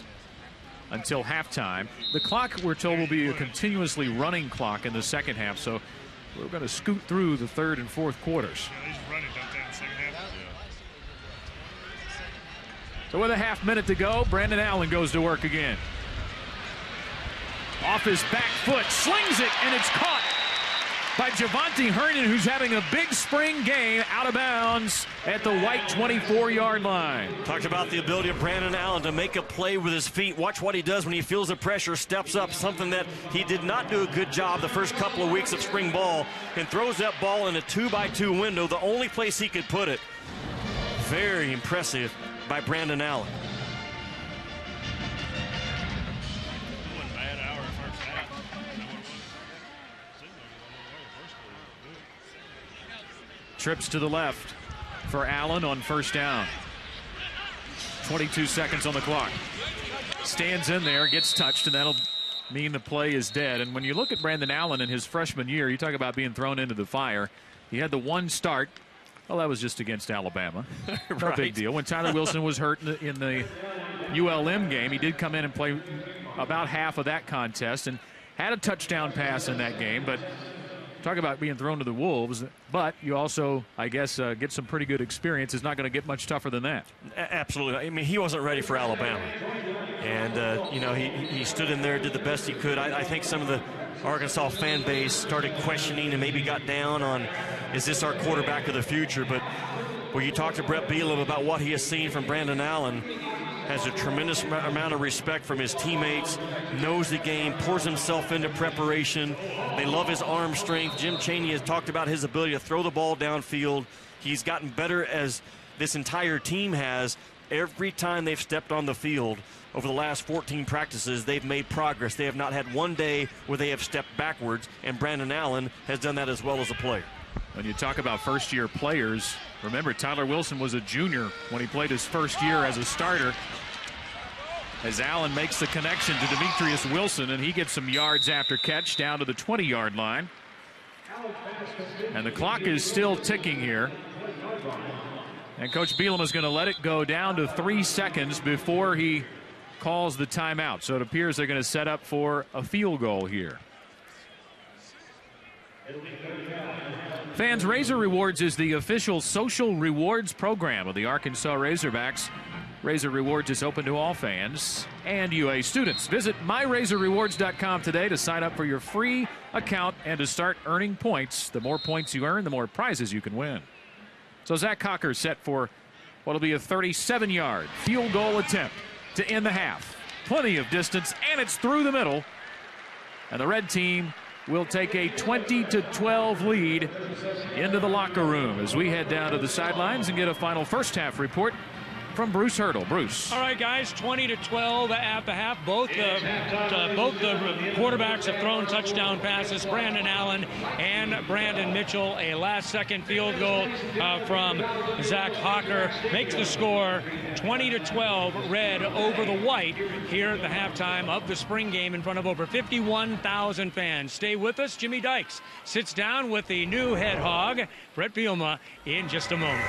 S1: until halftime. The clock, we're told, will be a continuously running clock in the second half, so we're going to scoot through the third and fourth quarters.
S6: Yeah, he's running, don't they, in the second half? Yeah.
S1: So with a half minute to go, Brandon Allen goes to work again. Off his back foot, slings it, and it's caught by Javonte Herndon, who's having a big spring game, out of bounds at the white 24-yard line.
S2: Talked about the ability of Brandon Allen to make a play with his feet. Watch what he does when he feels the pressure, steps up, something that he did not do a good job the first couple of weeks of spring ball, and throws that ball in a 2-by-2 window, the only place he could put it. Very impressive by Brandon Allen.
S1: Trips to the left for Allen on first down. 22 seconds on the clock. Stands in there, gets touched, and that'll mean the play is dead. And when you look at Brandon Allen in his freshman year, you talk about being thrown into the fire. He had the one start. Well, that was just against Alabama. No
S2: Right.
S1: big deal. When Tyler Wilson was hurt in the ULM game, he did come in and play about half of that contest and had a touchdown pass in that game. But talk about being thrown to the wolves, but you also, I guess, get some pretty good experience. It's not going to get much tougher than that.
S2: Absolutely. I mean, he wasn't ready for Alabama. And, you know, he stood in there, did the best he could. I think some of the Arkansas fan base started questioning and maybe got down on, is this our quarterback of the future? But when you talk to Brett Bielema about what he has seen from Brandon Allen, has a tremendous amount of respect from his teammates, knows the game, pours himself into preparation. They love his arm strength. Jim Chaney has talked about his ability to throw the ball downfield. He's gotten better, as this entire team has. Every time they've stepped on the field over the last 14 practices, they've made progress. They have not had one day where they have stepped backwards, and Brandon Allen has done that as well as a player.
S1: When you talk about first-year players, remember Tyler Wilson was a junior when he played his first year as a starter. As Allen makes the connection to Demetrius Wilson, and he gets some yards after catch down to the 20-yard line. And the clock is still ticking here. And Coach Bielema is going to let it go down to 3 seconds before he calls the timeout. So it appears they're going to set up for a field goal here. Fans, Razor Rewards is the official social rewards program of the Arkansas Razorbacks. Razor Rewards is open to all fans and UA students. Visit myrazorrewards.com today to sign up for your free account and to start earning points. The more points you earn, the more prizes you can win. So Zach Cocker set for what will be a 37-yard field goal attempt to end the half. Plenty of distance, and it's through the middle. And the red team will take a 20-12 lead into the locker room as we head down to the sidelines and get a final first half report from Bruce Hurdle. Bruce.
S3: All right, guys, 20-12 at the half. Both the quarterbacks have thrown touchdown passes. Brandon Allen and Brandon Mitchell. A last-second field goal from Zach Hawker makes the score 20-12, red over the white here at the halftime of the spring game in front of over 51,000 fans. Stay with us. Jimmy Dykes sits down with the new head hog, Brett Bielema, in just a moment.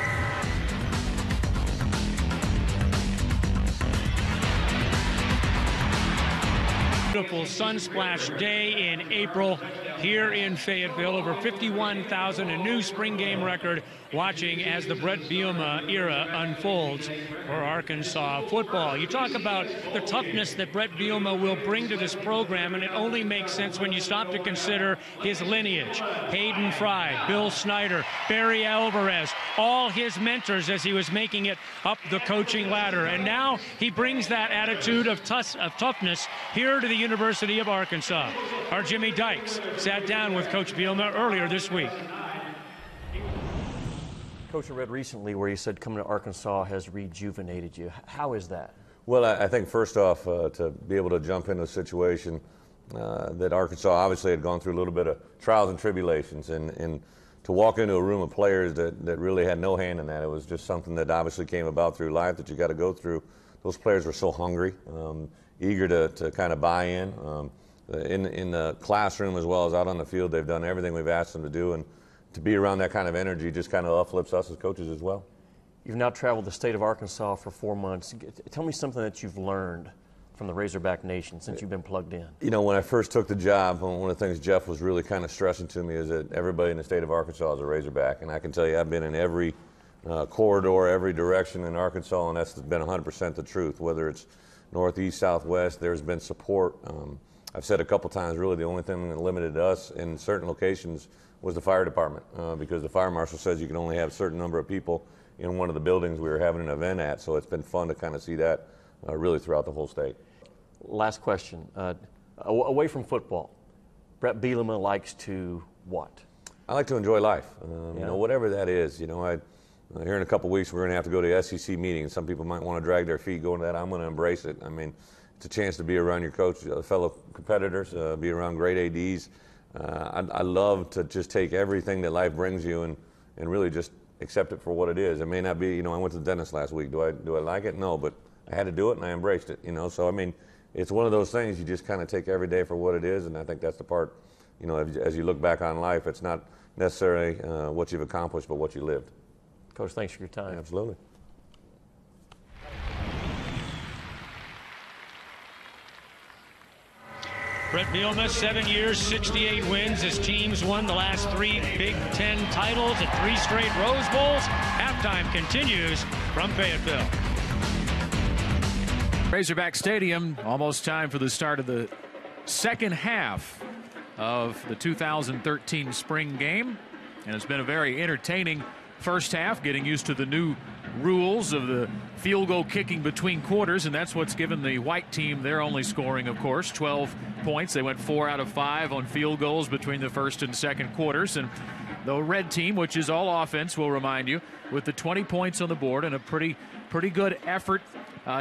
S3: Beautiful sunsplash day in April here in Fayetteville. Over 51,000, a new spring game record, watching as the Brett Bielema era unfolds for Arkansas football. You talk about the toughness that Brett Bielema will bring to this program, and it only makes sense when you stop to consider his lineage. Hayden Fry, Bill Snyder, Barry Alvarez, all his mentors as he was making it up the coaching ladder. And now he brings that attitude of toughness here to the University of Arkansas. Our Jimmy Dykes sat down with Coach Bielema earlier this week.
S7: Coach, I read recently where you said coming to Arkansas has rejuvenated you. How is that?
S4: Well, I think first off, to be able to jump into a situation that Arkansas obviously had gone through a little bit of trials and tribulations, and to walk into a room of players that really had no hand in that. It was just something that obviously came about through life that you got to go through. Those players were so hungry, eager to kind of buy in. In the classroom as well as out on the field, they've done everything we've asked them to do, and to be around that kind of energy just kind of uplifts us as coaches as well.
S7: You've now traveled the state of Arkansas for 4 months. Tell me something that you've learned from the Razorback Nation since you've been plugged in.
S4: You know, when I first took the job, one of the things Jeff was really kind of stressing to me is that everybody in the state of Arkansas is a Razorback. And I can tell you I've been in every corridor, every direction in Arkansas, and that's been 100% the truth. Whether it's northeast, southwest, there's been support. I've said a couple times, really the only thing that limited us in certain locations was the fire department, because the fire marshal says you can only have a certain number of people in one of the buildings we were having an event at. So it's been fun to kind of see that really throughout the whole state.
S7: Last question. Away from football, Bret Bielema likes to what?
S4: I like to enjoy life, you know, whatever that is. You know, here in a couple weeks we're going to have to go to SEC meetings. Some people might want to drag their feet going to that. I'm going to embrace it. I mean, it's a chance to be around your coach, fellow competitors, be around great ADs. I love to just take everything that life brings you and really just accept it for what it is. It may not be, you know, I went to the dentist last week. Do I like it? No, but I had to do it and I embraced it, you know. So, I mean, it's one of those things you just kind of take every day for what it is, and I think that's the part, you know, as you look back on life, it's not necessarily what you've accomplished, but what you lived.
S7: Coach, thanks for your time.
S4: Absolutely.
S3: Bret Bielema, 7 years, 68 wins. His teams won the last 3 Big Ten titles at 3 straight Rose Bowls. Halftime continues from Fayetteville.
S1: Razorback Stadium, almost time for the start of the second half of the 2013 spring game. And it's been a very entertaining first half, getting used to the new rules of the field goal kicking between quarters, and that's what's given the white team their only scoring, of course, 12 points. They went 4 out of 5 on field goals between the first and second quarters. And the red team, which is all offense, will remind you, with the 20 points on the board and a pretty good effort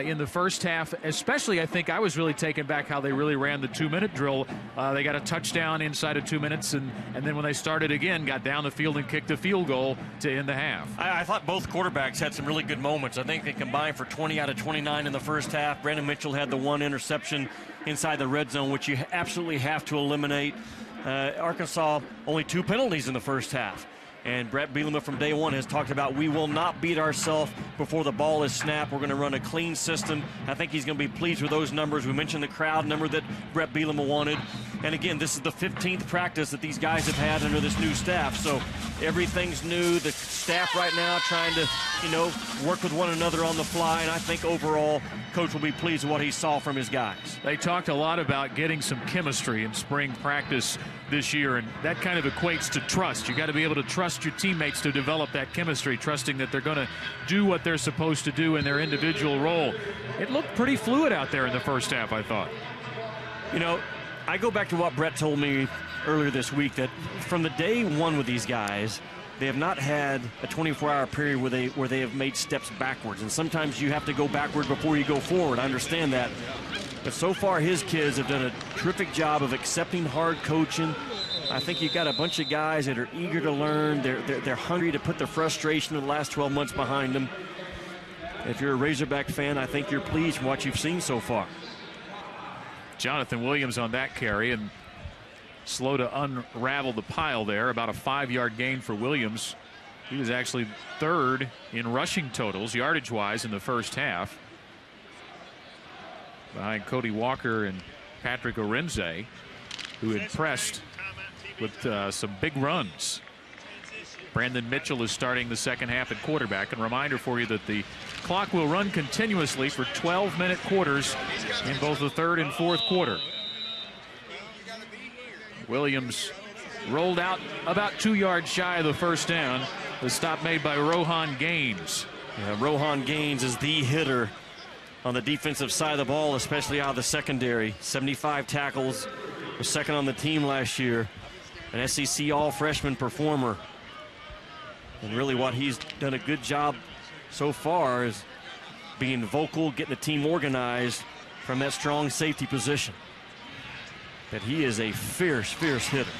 S1: in the first half. Especially, I think I was really taken back how they really ran the 2-minute drill. They got a touchdown inside of 2 minutes, and then when they started again, got down the field and kicked a field goal to end the half.
S2: I thought both quarterbacks had some really good moments. I think they combined for 20 out of 29 in the first half. Brandon Mitchell had the 1 interception inside the red zone, which you absolutely have to eliminate. Arkansas, only 2 penalties in the first half. And Bret Bielema from day one has talked about, we will not beat ourselves before the ball is snapped. We're going to run a clean system. I think he's going to be pleased with those numbers. We mentioned the crowd number that Bret Bielema wanted. And again, this is the 15th practice that these guys have had under this new staff. So everything's new. The staff right now trying to, you know, work with one another on the fly. And I think overall, Coach will be pleased with what he saw from his guys.
S1: They talked a lot about getting some chemistry in spring practice this year, and that kind of equates to trust. You got to be able to trust your teammates to develop that chemistry, trusting that they're going to do what they're supposed to do in their individual role. It looked pretty fluid out there in the first half, I thought.
S2: You know, I go back to what Bret told me earlier this week, that from the day one with these guys, they have not had a 24-hour period where they have made steps backwards. And sometimes you have to go backward before you go forward. I understand that. But so far, his kids have done a terrific job of accepting hard coaching. I think you've got a bunch of guys that are eager to learn. They're hungry to put the frustration of the last 12 months behind them. If you're a Razorback fan, I think you're pleased with what you've seen so far.
S1: Jonathan Williams on that carry, and slow to unravel the pile there. About a 5-yard gain for Williams. He was actually 3rd in rushing totals, yardage-wise, in the first half, behind Cody Walker and Patrick Orenze, who had pressed with some big runs. Brandon Mitchell is starting the second half at quarterback. And reminder for you that the clock will run continuously for 12-minute quarters in both the third and fourth quarter. Williams rolled out about 2 yards shy of the first down. The stop made by Rohan Gaines.
S2: Yeah, Rohan Gaines is the hitter on the defensive side of the ball, especially out of the secondary. 75 tackles, was second on the team last year. An SEC all-freshman performer. And really what he's done a good job so far is being vocal, getting the team organized from that strong safety position. But he is a fierce, fierce hitter.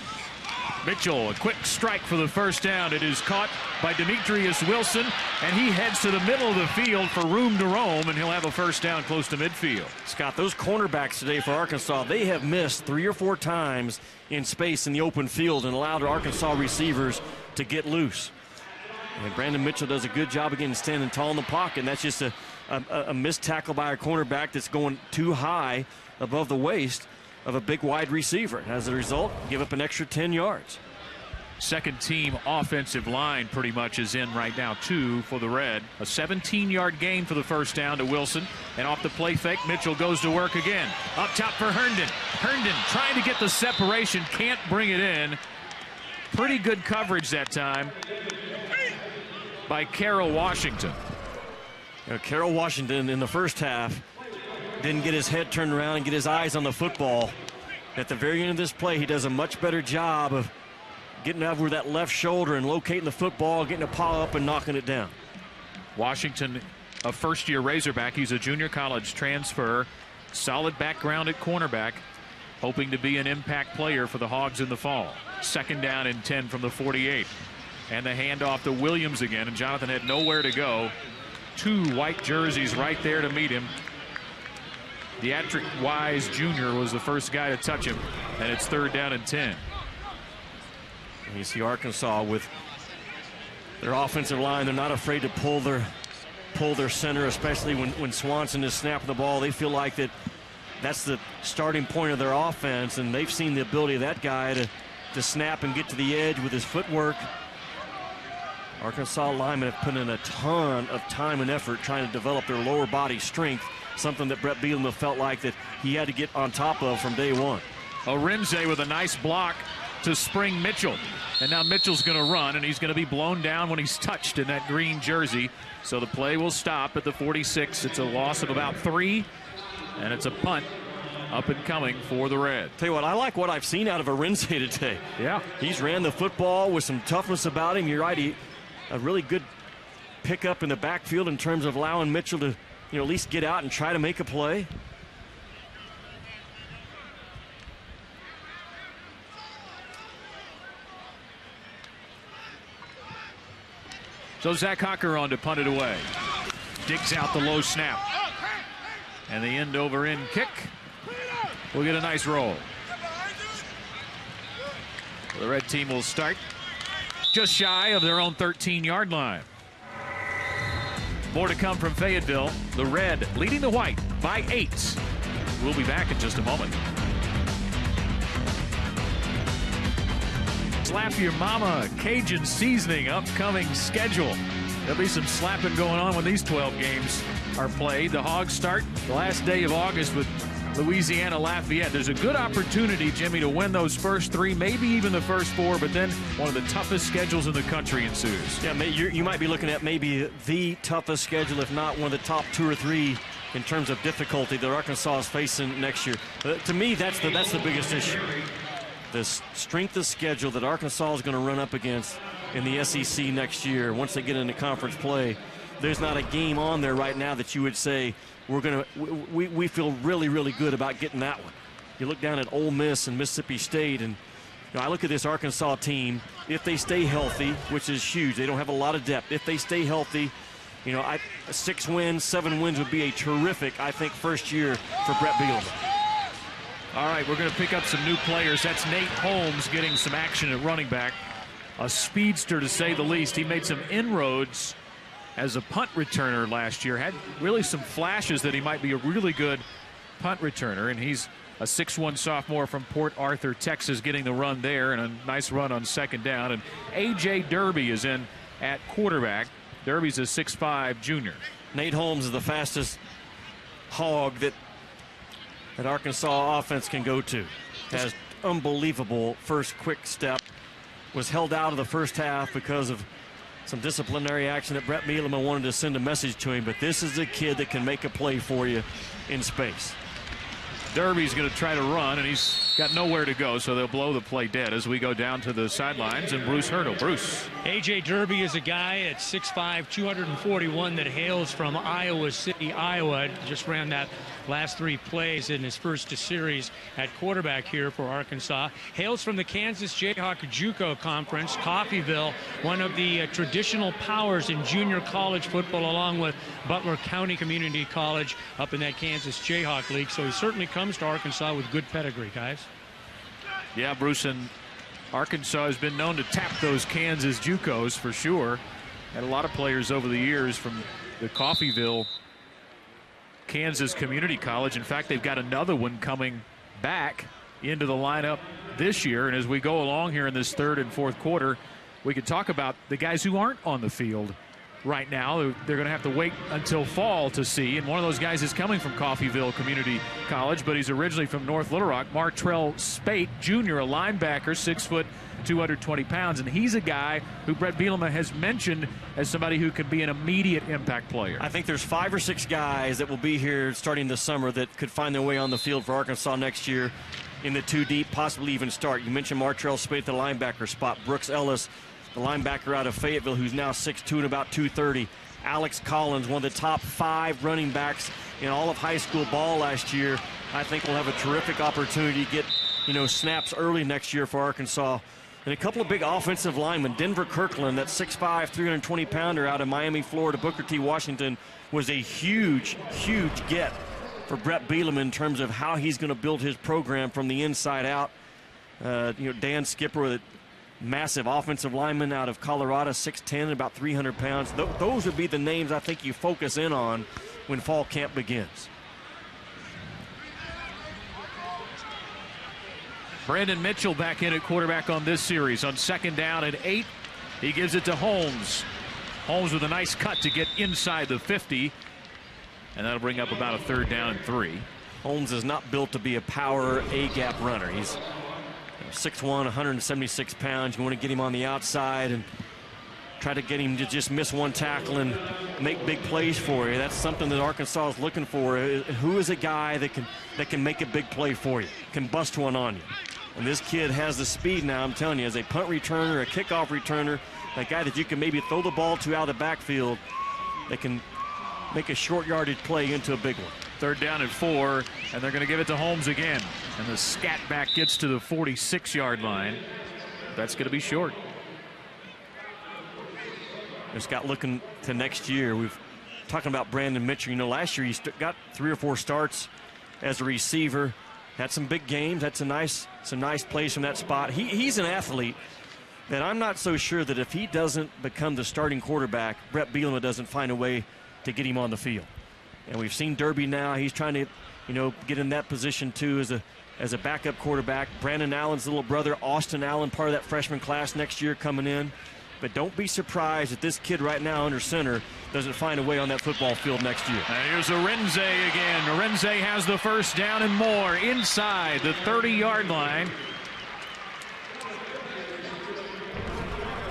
S1: Mitchell, a quick strike for the first down. It is caught by Demetrius Wilson, and he heads to the middle of the field for room to roam, and he'll have a first down close to midfield.
S2: Scott, those cornerbacks today for Arkansas, they have missed 3 or 4 times in space in the open field and allowed Arkansas receivers to get loose. And Brandon Mitchell does a good job again standing tall in the pocket, and that's just a missed tackle by a cornerback that's going too high above the waist of a big wide receiver. And as a result, give up an extra 10 yards.
S1: Second team offensive line pretty much is in right now, too, for the Red. A 17-yard gain for the first down to Wilson. And off the play fake, Mitchell goes to work again. Up top for Herndon. Herndon trying to get the separation, can't bring it in. Pretty good coverage that time by Carroll Washington.
S2: Carroll Washington in the first half didn't get his head turned around and get his eyes on the football. At the very end of this play, he does a much better job of getting over that left shoulder and locating the football, getting a paw up and knocking it down.
S1: Washington, a first-year Razorback. He's a junior college transfer. Solid background at cornerback, hoping to be an impact player for the Hogs in the fall. Second down and 10 from the 48. And the handoff to Williams again, and Jonathan had nowhere to go. 2 white jerseys right there to meet him. Deatrick Wise Jr. was the first guy to touch him, and it's third down and 10.
S2: And you see Arkansas with their offensive line. They're not afraid to pull their center, especially when Swanson is snapping the ball. They feel like that's the starting point of their offense, and they've seen the ability of that guy to snap and get to the edge with his footwork. Arkansas linemen have put in a ton of time and effort trying to develop their lower body strength, something that Brett Bielema felt like that he had to get on top of from day one.
S1: Arinze with a nice block to spring Mitchell. And now Mitchell's going to run, and he's going to be blown down when he's touched in that green jersey. So the play will stop at the 46. It's a loss of about 3, and it's a punt up and coming for the Red.
S2: Tell you what, I like what I've seen out of Arinze today.
S1: Yeah.
S2: He's ran the football with some toughness about him. You're right, a really good pickup in the backfield in terms of allowing Mitchell to at least get out and try to make a play.
S1: So Zach Hocker on to punt it away. Digs out the low snap. And the end-over-end kick will get a nice roll. The Red team will start just shy of their own 13-yard line. More to come from Fayetteville. The Red leading the White by 8. We'll be back in just a moment. Slap Your Mama Cajun Seasoning upcoming schedule. There'll be some slapping going on when these 12 games are played. The Hogs start the last day of August with Louisiana Lafayette. There's a good opportunity, Jimmy, to win those first 3, maybe even the first 4, but then one of the toughest schedules in the country ensues.
S2: Yeah, you might be looking at maybe the toughest schedule, if not one of the top 2 or 3 in terms of difficulty that Arkansas is facing next year. To me, that's the biggest issue. The strength of schedule that Arkansas is going to run up against in the SEC next year once they get into conference play. There's not a game on there right now that you would say we feel really, really good about getting that one. You look down at Ole Miss and Mississippi State, and I look at this Arkansas team. If they stay healthy, which is huge, they don't have a lot of depth. If they stay healthy, 6 wins, 7 wins would be a terrific, I think, first year for Brett Bielema.
S1: All right, we're going to pick up some new players. That's Nate Holmes getting some action at running back. A speedster, to say the least. He made some inroads as a punt returner last year. Had really some flashes that he might be a really good punt returner, and he's a 6'1 sophomore from Port Arthur, Texas, getting the run there, and a nice run on second down. And A.J. Derby is in at quarterback. Derby's a 6'5 junior.
S2: Nate Holmes is the fastest hog that Arkansas offense can go to. Has unbelievable first quick step. Was held out of the first half because of some disciplinary action that Brett Bielema wanted to send a message to him, but this is a kid that can make a play for you in space.
S1: Derby's going to try to run, and he's got nowhere to go, so they'll blow the play dead as we go down to the sidelines. And Bruce Hurdle. Bruce.
S3: A.J. Derby is a guy at 6'5", 241 that hails from Iowa City, Iowa. Just ran that last 3 plays in his first series at quarterback here for Arkansas. Hails from the Kansas Jayhawk JUCO Conference, Coffeyville, one of the traditional powers in junior college football, along with Butler County Community College up in that Kansas Jayhawk League. So he certainly comes to Arkansas with good pedigree, guys.
S1: Yeah, Bruce, and Arkansas has been known to tap those Kansas JUCOs for sure. Had a lot of players over the years from the Coffeyville Kansas Community College. In fact, they've got another one coming back into the lineup this year. And as we go along here in this third and fourth quarter, we could talk about the guys who aren't on the field right now. They're going to have to wait until fall to see. And one of those guys is coming from Coffeyville Community College, but he's originally from North Little Rock. Martrell Spate Jr., a linebacker, 6 foot, 220 pounds, and he's a guy who Brett Bielema has mentioned as somebody who could be an immediate impact player.
S2: I think there's 5 or 6 guys that will be here starting this summer that could find their way on the field for Arkansas next year in the 2 deep, possibly even start. You mentioned Martrell Spate, the linebacker spot. Brooks Ellis, the linebacker out of Fayetteville, who's now 6'2" and about 230. Alex Collins, one of the top 5 running backs in all of high school ball last year. I think will have a terrific opportunity to get, snaps early next year for Arkansas. And a couple of big offensive linemen. Denver Kirkland, that 6'5", 320-pounder out of Miami, Florida. Booker T. Washington was a huge, huge get for Brett Bielema in terms of how he's going to build his program from the inside out. Dan Skipper, the massive offensive lineman out of Colorado, 6'10", about 300 pounds. Those would be the names I think you focus in on when fall camp begins.
S1: Brandon Mitchell back in at quarterback on this series. On 2nd down and 8, he gives it to Holmes. Holmes with a nice cut to get inside the 50, and that'll bring up about a 3rd down and 3.
S2: Holmes is not built to be a power A-gap runner. He's 6'1", 176 pounds. You want to get him on the outside and try to get him to just miss one tackle and make big plays for you. That's something that Arkansas is looking for. Who is a guy that can make a big play for you, can bust one on you? And this kid has the speed now, I'm telling you, as a punt returner, a kickoff returner, that guy that you can maybe throw the ball to out of the backfield that can make a short yardage play into a big one.
S1: 3rd down and 4, and they're going to give it to Holmes again. And the scat back gets to the 46-yard line. That's going to be short.
S2: Scott, looking to next year, we've talking about Brandon Mitchell. Last year he got 3 or 4 starts as a receiver. Had some big games. Had some nice plays from that spot. He's an athlete that I'm not so sure that if he doesn't become the starting quarterback, Brett Bielema doesn't find a way to get him on the field. And we've seen Derby now. He's trying to, get in that position too as a backup quarterback. Brandon Allen's little brother, Austin Allen, part of that freshman class next year coming in. But don't be surprised if this kid right now under center doesn't find a way on that football field next year.
S1: And here's Arinze again. Arinze has the 1st down and more inside the 30-yard line,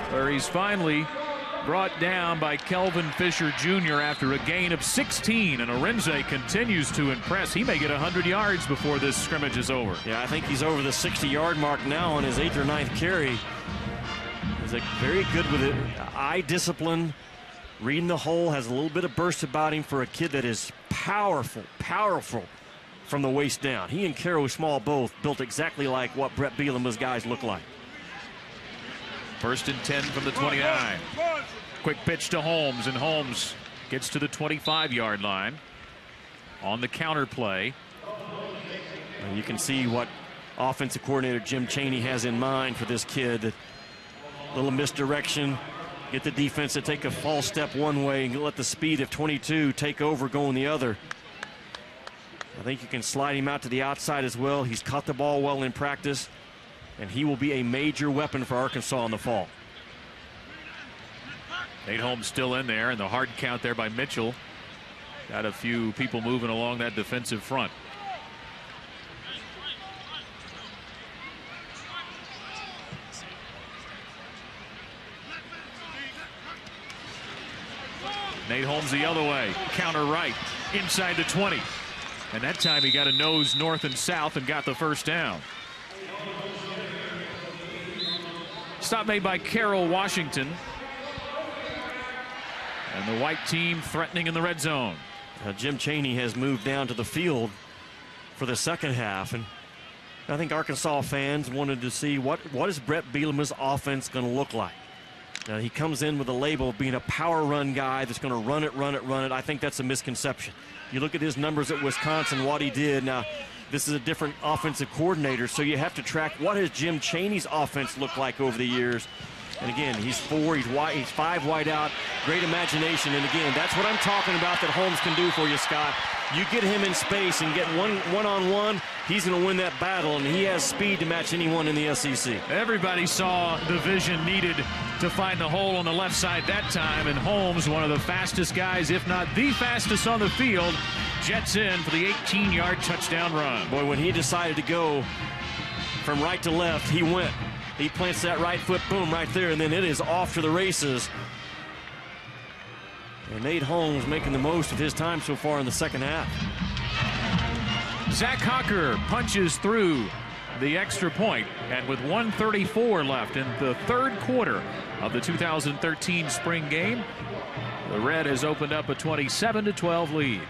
S1: where he's finally brought down by Kelvin Fisher Jr. after a gain of 16. And Arinze continues to impress. He may get 100 yards before this scrimmage is over.
S2: Yeah, I think he's over the 60-yard mark now on his 8th or 9th carry. He's very good with it. Eye discipline, reading the hole, has a little bit of burst about him for a kid that is powerful from the waist down. He and Caro Small both built exactly like what Brett Bielema's guys look like.
S1: 1st and 10 from the 29. Quick pitch to Holmes, and Holmes gets to the 25-yard line on the counter play.
S2: And you can see what offensive coordinator Jim Chaney has in mind for this kid. Little misdirection, get the defense to take a false step one way and let the speed of 22 take over going the other. I think you can slide him out to the outside as well. He's caught the ball well in practice, and he will be a major weapon for Arkansas in the fall.
S1: Nate Holmes still in there, and the hard count there by Mitchell. Got a few people moving along that defensive front. Nate Holmes the other way, counter right, inside the 20. And that time he got a nose north and south and got the 1st down. Stop made by Carroll Washington. And the white team threatening in the red zone.
S2: Jim Chaney has moved down to the field for the second half, and I think Arkansas fans wanted to see what is Brett Bielema's offense going to look like. Now, he comes in with a label of being a power run guy that's going to run it. I think that's a misconception. You look at his numbers at Wisconsin, what he did. Now, this is a different offensive coordinator, so you have to track what has Jim Chaney's offense looked like over the years. And again, he's 4, he's wide, he's 5 wide out, great imagination. And again, that's what I'm talking about that Holmes can do for you, Scott. You get him in space and get one-on-one, he's going to win that battle, and he has speed to match anyone in the SEC.
S1: Everybody saw the vision needed to find the hole on the left side that time, and Holmes, one of the fastest guys, if not the fastest on the field, jets in for the 18-yard touchdown run.
S2: Boy, when he decided to go from right to left, he went. He plants that right foot, boom, right there, and then it is off to the races. And Nate Holmes making the most of his time so far in the second half.
S1: Zach Hocker punches through the extra point, and with 1:34 left in the third quarter of the 2013 spring game, the Red has opened up a 27-12 lead.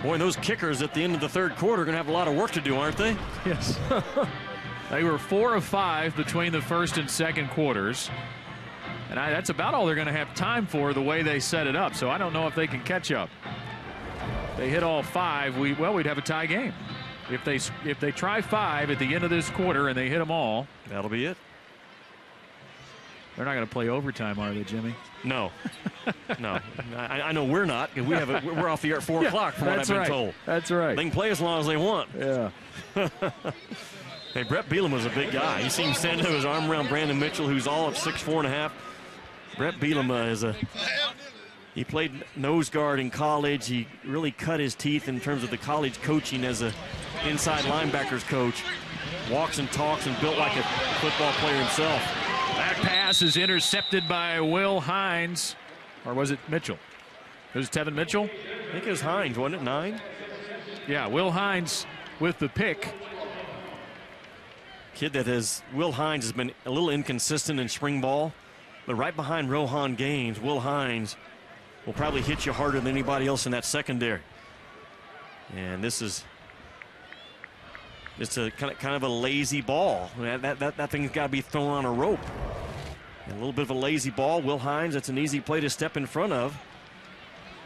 S2: Boy, those kickers at the end of the third quarter are going to have a lot of work to do, aren't they?
S1: Yes. They were 4 of 5 between the first and second quarters. And that's about all they're going to have time for the way they set it up. So I don't know if they can catch up. If they hit all 5, we'd have a tie game. If they try 5 at the end of this quarter and they hit them all,
S2: that'll be it.
S1: They're not going to play overtime, are they, Jimmy?
S2: No. No. I know we're not. We're off the air at 4 o'clock from what I've been told.
S1: That's right.
S2: They can play as long as they want.
S1: Yeah.
S2: Hey, Brett Bielema's a big guy. You see him standing with his arm around Brandon Mitchell, who's all of 6'4.5". Brett Bielema he played nose guard in college. He really cut his teeth in terms of the college coaching as a inside linebackers coach. Walks and talks and built like a football player himself.
S1: That pass is intercepted by Will Hines. Or was it Mitchell? It was Tevin Mitchell?
S2: I think it was Hines, wasn't it? 9?
S1: Yeah, Will Hines with the pick.
S2: Will Hines has been a little inconsistent in spring ball, but right behind Rohan Gaines, Will Hines will probably hit you harder than anybody else in that secondary. And it's a kind of a lazy ball. That thing's got to be thrown on a rope. And a little bit of a lazy ball. Will Hines, that's an easy play to step in front of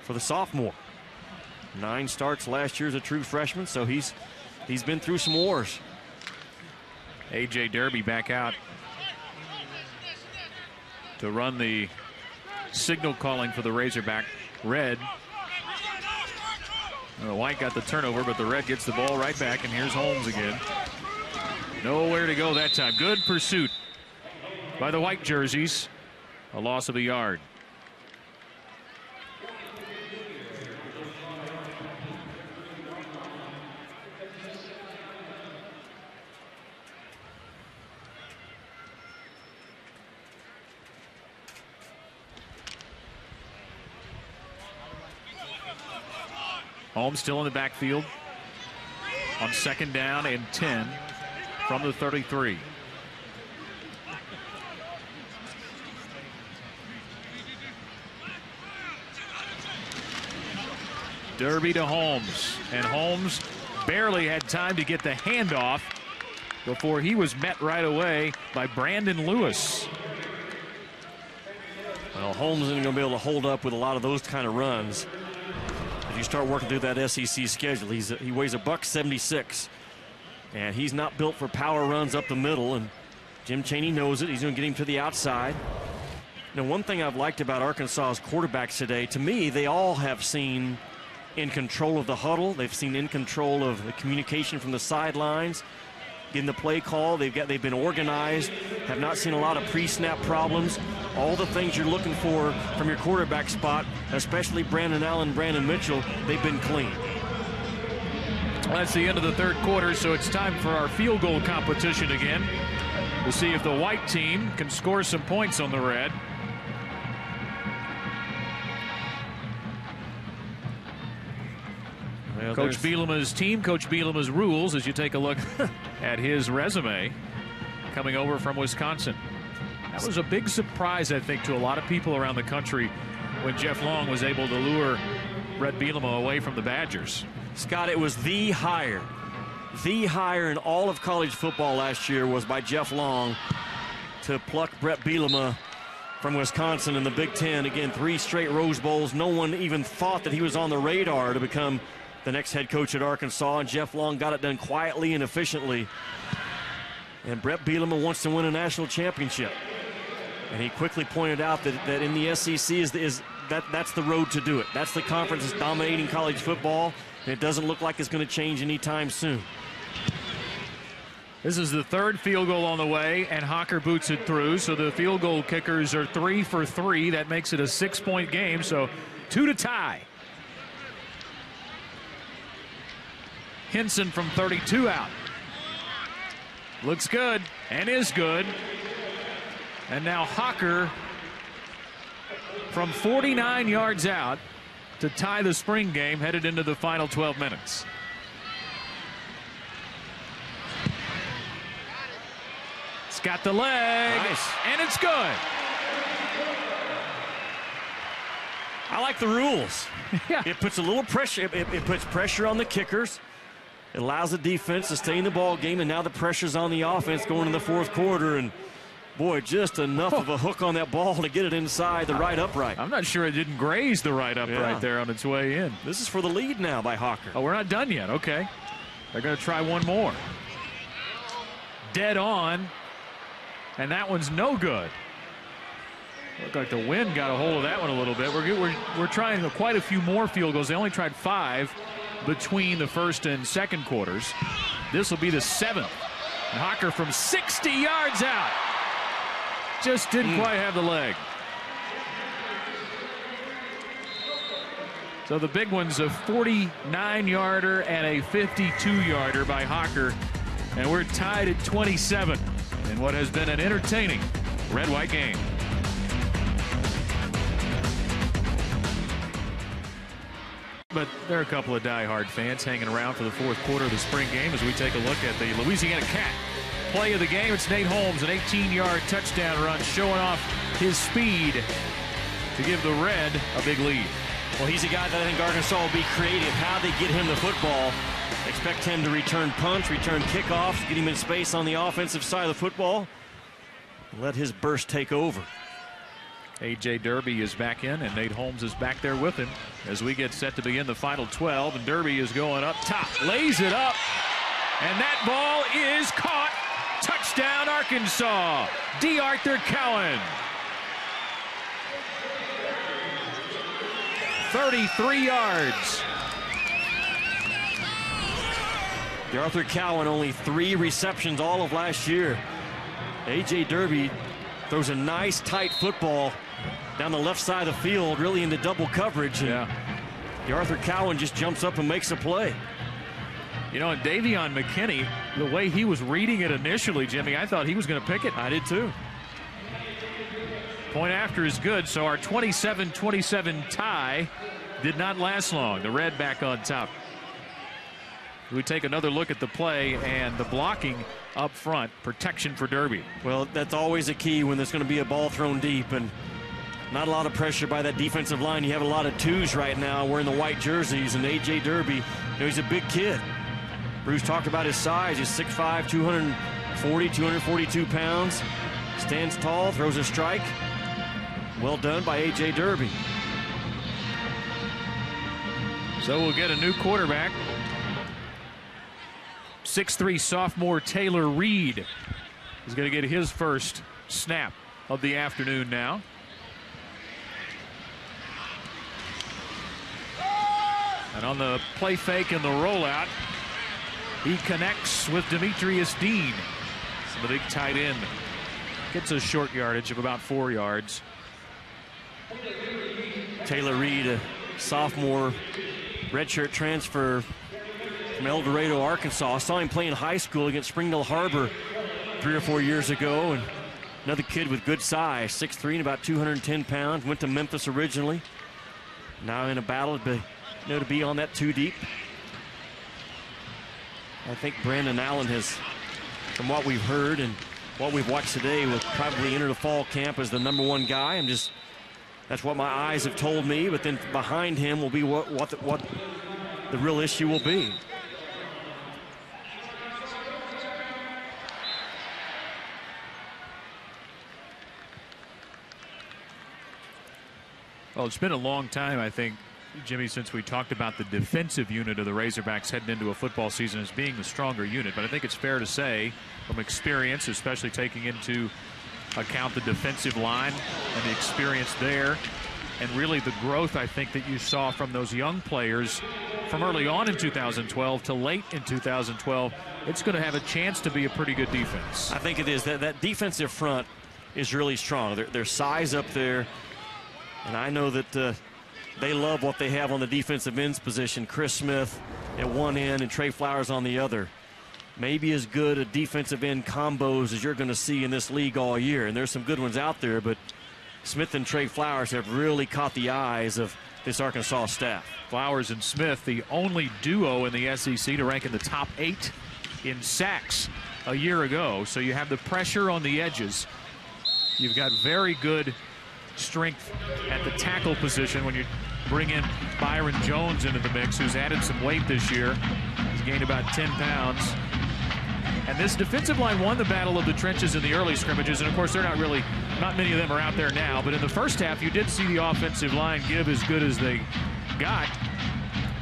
S2: for the sophomore. 9 starts last year as a true freshman, so he's been through some wars.
S1: A.J. Derby back out to run the signal calling for the Razorback Red. The white got the turnover, but the red gets the ball right back, and here's Holmes again. Nowhere to go that time. Good pursuit by the white jerseys. A loss of a yard. Holmes still in the backfield on 2nd down and 10 from the 33. Derby to Holmes, and Holmes barely had time to get the handoff before he was met right away by Brandon Lewis.
S2: Well, Holmes isn't going to be able to hold up with a lot of those kind of runs. If you start working through that SEC schedule, he weighs $176, and he's not built for power runs up the middle, and Jim Chaney knows it. He's going to get him to the outside. Now, one thing I've liked about Arkansas's quarterbacks today, to me, they all have seen in control of the huddle. They've seen in control of the communication from the sidelines, getting the play call. They've been organized, have not seen a lot of pre-snap problems. All the things you're looking for from your quarterback spot, especially Brandon Allen, Brandon Mitchell, they've been clean.
S1: Well, that's the end of the third quarter, so it's time for our field goal competition again. We'll see if the white team can score some points on the red. Well, Coach Bielema's team, Coach Bielema's rules, as you take a look at his resume coming over from Wisconsin. That was a big surprise, I think, to a lot of people around the country when Jeff Long was able to lure Brett Bielema away from the Badgers.
S2: Scott, it was the hire in all of college football last year was by Jeff Long to pluck Brett Bielema from Wisconsin in the Big Ten. Again, 3 straight Rose Bowls. No one even thought that he was on the radar to become the next head coach at Arkansas, and Jeff Long got it done quietly and efficiently. And Brett Bielema wants to win a national championship. And he quickly pointed out that in the SEC that's the road to do it. That's the conference that's dominating college football, and it doesn't look like it's going to change anytime soon.
S1: This is the 3rd field goal on the way, and Hocker boots it through. So the field goal kickers are 3 for 3. That makes it a 6-point game, so 2 to tie. Hinson from 32 out. Looks good and is good. And now Hocker from 49 yards out to tie the spring game, headed into the final 12 minutes. It's got the leg,
S2: nice.
S1: And it's good.
S2: I like the rules.
S1: Yeah.
S2: It puts a little pressure. It puts pressure on the kickers. It allows the defense to stay in the ball game, and now the pressure's on the offense going in the 4th quarter. And boy, just enough of a hook on that ball to get it inside the right upright.
S1: I'm not sure it didn't graze the right upright there on its way in.
S2: This is for the lead now by Hocker.
S1: Oh, we're not done yet. Okay. They're going to try one more. Dead on. And that one's no good. Looked like the wind got a hold of that one a little bit. We're trying quite a few more field goals. They only tried 5 between the 1st and 2nd quarters. This will be the 7th. And Hocker from 60 yards out. Just didn't quite have the leg. So the big one's a 49-yarder and a 52-yarder by Hocker. And we're tied at 27 in what has been an entertaining red-white game. But there are a couple of die-hard fans hanging around for the 4th quarter of the spring game as we take a look at the Louisiana Cat play of the game. It's Nate Holmes, an 18-yard touchdown run, showing off his speed to give the Red a big lead.
S2: Well, he's a guy that I think Arkansas will be creative. How they get him the football. Expect him to return punts, return kickoffs, get him in space on the offensive side of the football. Let his burst take over.
S1: A.J. Derby is back in, and Nate Holmes is back there with him as we get set to begin the final 12. And Derby is going up top, lays it up, and that ball is caught. Touchdown, Arkansas. D. Arthur Cowan. 33 yards.
S2: D. Arthur Cowan, only 3 receptions all of last year. A.J. Derby throws a nice, tight football down the left side of the field, really into double coverage. And D. Arthur Cowan just jumps up and makes a play.
S1: You know, and Davion McKinney, the way he was reading it initially, Jimmy, I thought he was going to pick it.
S2: I did too.
S1: Point after is good, so our 27-27 tie did not last long. The Red back on top. We take another look at the play and the blocking up front, protection for Derby.
S2: Well, that's always a key when there's going to be a ball thrown deep and not a lot of pressure by that defensive line. You have a lot of twos right now wearing the white jerseys, and A.J. Derby, you know, he's a big kid. Bruce talked about his size. He's 6'5", 240, 242 pounds. Stands tall, throws a strike. Well done by A.J. Derby.
S1: So we'll get a new quarterback. 6'3" sophomore Taylor Reed is going to get his first snap of the afternoon now. And on the play fake and the rollout, he connects with Demetrius Dean. So the big tight end gets a short yardage of about 4 yards.
S2: Taylor Reed, a sophomore redshirt transfer from El Dorado, Arkansas. I saw him play in high school against Springdale Harbor 3 or 4 years ago. And another kid with good size, 6'3" and about 210 pounds. Went to Memphis originally. Now in a battle to be on that 2 deep. I think Brandon Allen has, from what we've heard, and what we've watched today will probably enter the fall camp as the #1 guy. That's what my eyes have told me, but then behind him will be what the real issue will be.
S1: Well, it's been a long time, I think, Jimmy, since we talked about the defensive unit of the Razorbacks heading into a football season as being the stronger unit. But I think it's fair to say, from experience, especially taking into account the defensive line and the experience there, and really the growth, I think, that you saw from those young players from early on in 2012 to late in 2012, it's going to have a chance to be a pretty good defense.
S2: I think it is. That defensive front is really strong. Their size up there. And I know that they love what they have on the defensive ends position. Chris Smith at one end and Trey Flowers on the other. Maybe as good a defensive end combos as you're going to see in this league all year. And there's some good ones out there, but Smith and Trey Flowers have really caught the eyes of this Arkansas staff.
S1: Flowers and Smith, the only duo in the SEC to rank in the top 8 in sacks a year ago. So you have the pressure on the edges. You've got very good strength at the tackle position when you bring in Byron Jones into the mix, who's added some weight this year. He's gained about 10 pounds. And this defensive line won the battle of the trenches in the early scrimmages, and of course not many of them are out there now, but in the first half you did see the offensive line give as good as they got,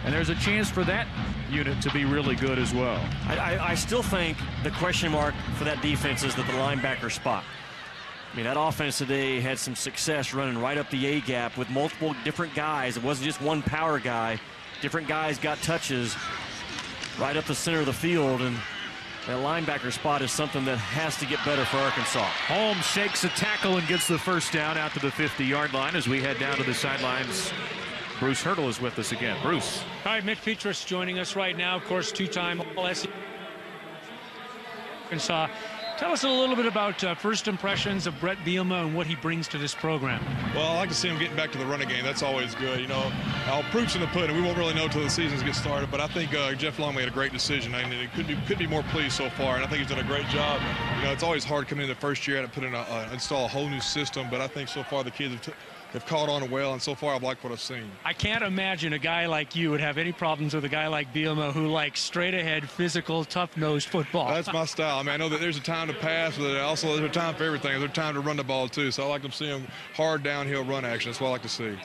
S1: and there's a chance for that unit to be really good as well.
S2: I still think the question mark for that defense is that the linebacker spot. I mean, that offense today had some success running right up the A-gap with multiple different guys. It wasn't just one power guy. Different guys got touches right up the center of the field, and that linebacker spot is something that has to get better for Arkansas.
S1: Holmes shakes a tackle and gets the first down out to the 50-yard line as we head down to the sidelines. Bruce Hurdle is with us again. Bruce.
S3: All right, Mitch Petrus joining us right now. Of course, two-time All-SEC Arkansas. Tell us a little bit about first impressions of Brett Bielema and what he brings to this program.
S6: Well, I like to see him getting back to the running game. That's always good. You know, proof's in the pudding. We won't really know until the seasons get started, but I think Jeff Long made a great decision. I mean, it could be more pleased so far, and I think he's done a great job. You know, it's always hard coming in the first year and install a whole new system, but I think so far the kids have caught on well, and so far I've liked what I've seen.
S3: I can't imagine a guy like you would have any problems with a guy like Bielema who likes straight-ahead, physical, tough-nosed football.
S6: That's my style. I mean, I know that there's a time to pass, but also there's a time for everything. There's a time to run the ball, too, so I like to see him hard downhill run action. That's what I like to see.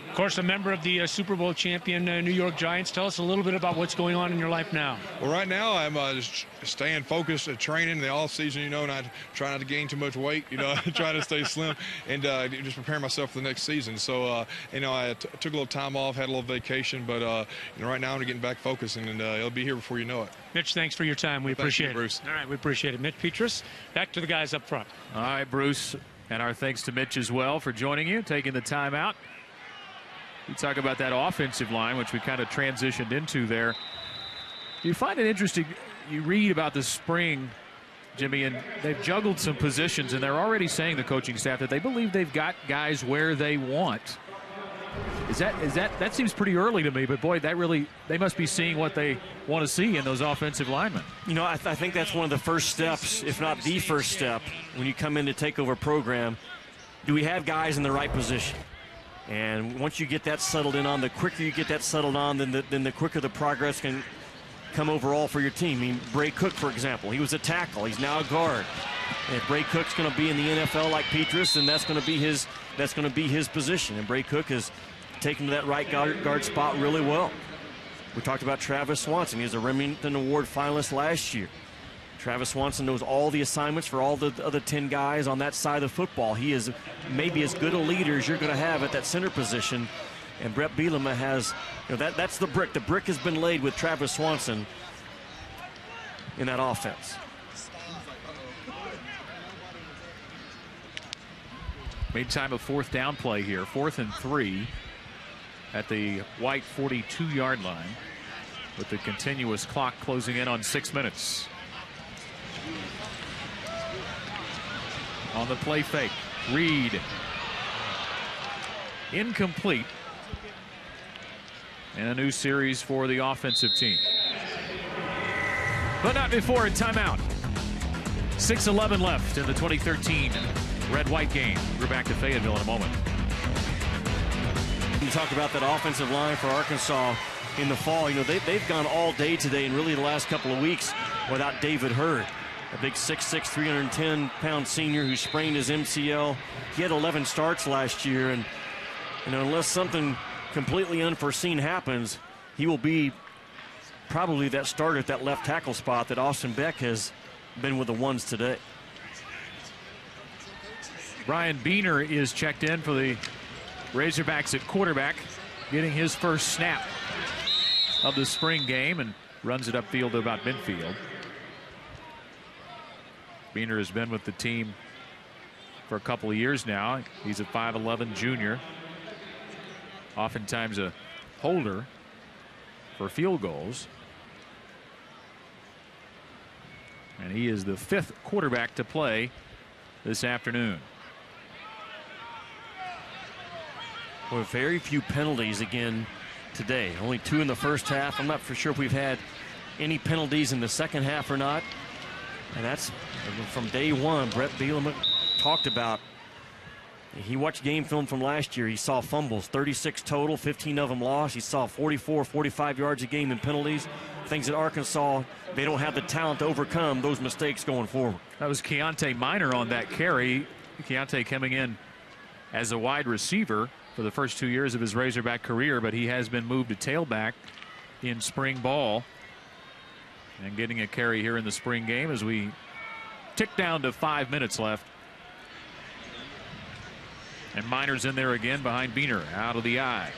S3: Of course, a member of the Super Bowl champion New York Giants. Tell us a little bit about what's going on in your life now.
S6: Well, right now I'm just staying focused at training the off season, you know, not trying not to gain too much weight, you know, trying to stay slim and just preparing myself for the next season. So, you know, I took a little time off, had a little vacation, but, you know, right now I'm getting back focusing, and it'll be here before you know it.
S3: Mitch, thanks for your time. We appreciate it.
S6: Bruce.
S3: All right, we appreciate it. Mitch Petrus, back to the guys up front.
S1: All right, Bruce, and our thanks to Mitch as well for joining you, taking the time out. You talk about that offensive line, which we kind of transitioned into there. Do you find it interesting? You read about the spring, Jimmy, and they've juggled some positions, and they're already saying, the coaching staff, that they believe they've got guys where they want. That seems pretty early to me, but boy, they must be seeing what they want to see in those offensive linemen.
S2: You know, I think that's one of the first steps, if not the first step, when you come in to take over a program. Do we have guys in the right position? And once you get that settled in on, the quicker you get that settled on, then the quicker the progress can come overall for your team. I mean, Bray Cook, for example, he was a tackle. He's now a guard. And if Bray Cook's going to be in the NFL like Petrus, then that's going to be his position. And Bray Cook has taken to that right guard spot really well. We talked about Travis Swanson. He was a Remington Award finalist last year. Travis Swanson knows all the assignments for all the other 10 guys on that side of football. He is maybe as good a leader as you're going to have at that center position. And Brett Bielema has, you know, that's the brick. The brick has been laid with Travis Swanson in that offense.
S1: Meantime, a fourth down play here. 4th and 3 at the white 42-yard line with the continuous clock closing in on 6 minutes. On the play fake, Reed. Incomplete. And a new series for the offensive team. But not before a timeout. 6:11 left in the 2013 red-white game. We're back to Fayetteville in a moment.
S2: You talk about that offensive line for Arkansas in the fall. You know, they've gone all day today and really the last couple of weeks without David Hurd, a big 6'6", 310-pound senior who sprained his MCL. He had 11 starts last year, and you know, unless something completely unforeseen happens, he will be probably that starter at that left tackle spot that Austin Beck has been with the ones today.
S1: Brian Beener is checked in for the Razorbacks at quarterback, getting his first snap of the spring game and runs it upfield to about midfield. Beener has been with the team for a couple of years now. He's a 5'11" junior, oftentimes a holder for field goals. And he is the 5th quarterback to play this afternoon.
S2: Well, very few penalties again today. Only 2 in the first half. I'm not for sure if we've had any penalties in the second half or not. And that's from day one. Brett Bielema talked about. He watched game film from last year. He saw fumbles, 36 total, 15 of them lost. He saw 44, 45 yards a game in penalties. Things at Arkansas, they don't have the talent to overcome those mistakes going forward.
S1: That was Keontae Minor on that carry. Keontae coming in as a wide receiver for the first 2 years of his Razorback career, but he has been moved to tailback in spring ball and getting a carry here in the spring game as we tick down to 5 minutes left. And Minor's in there again behind Beener, out of the eye.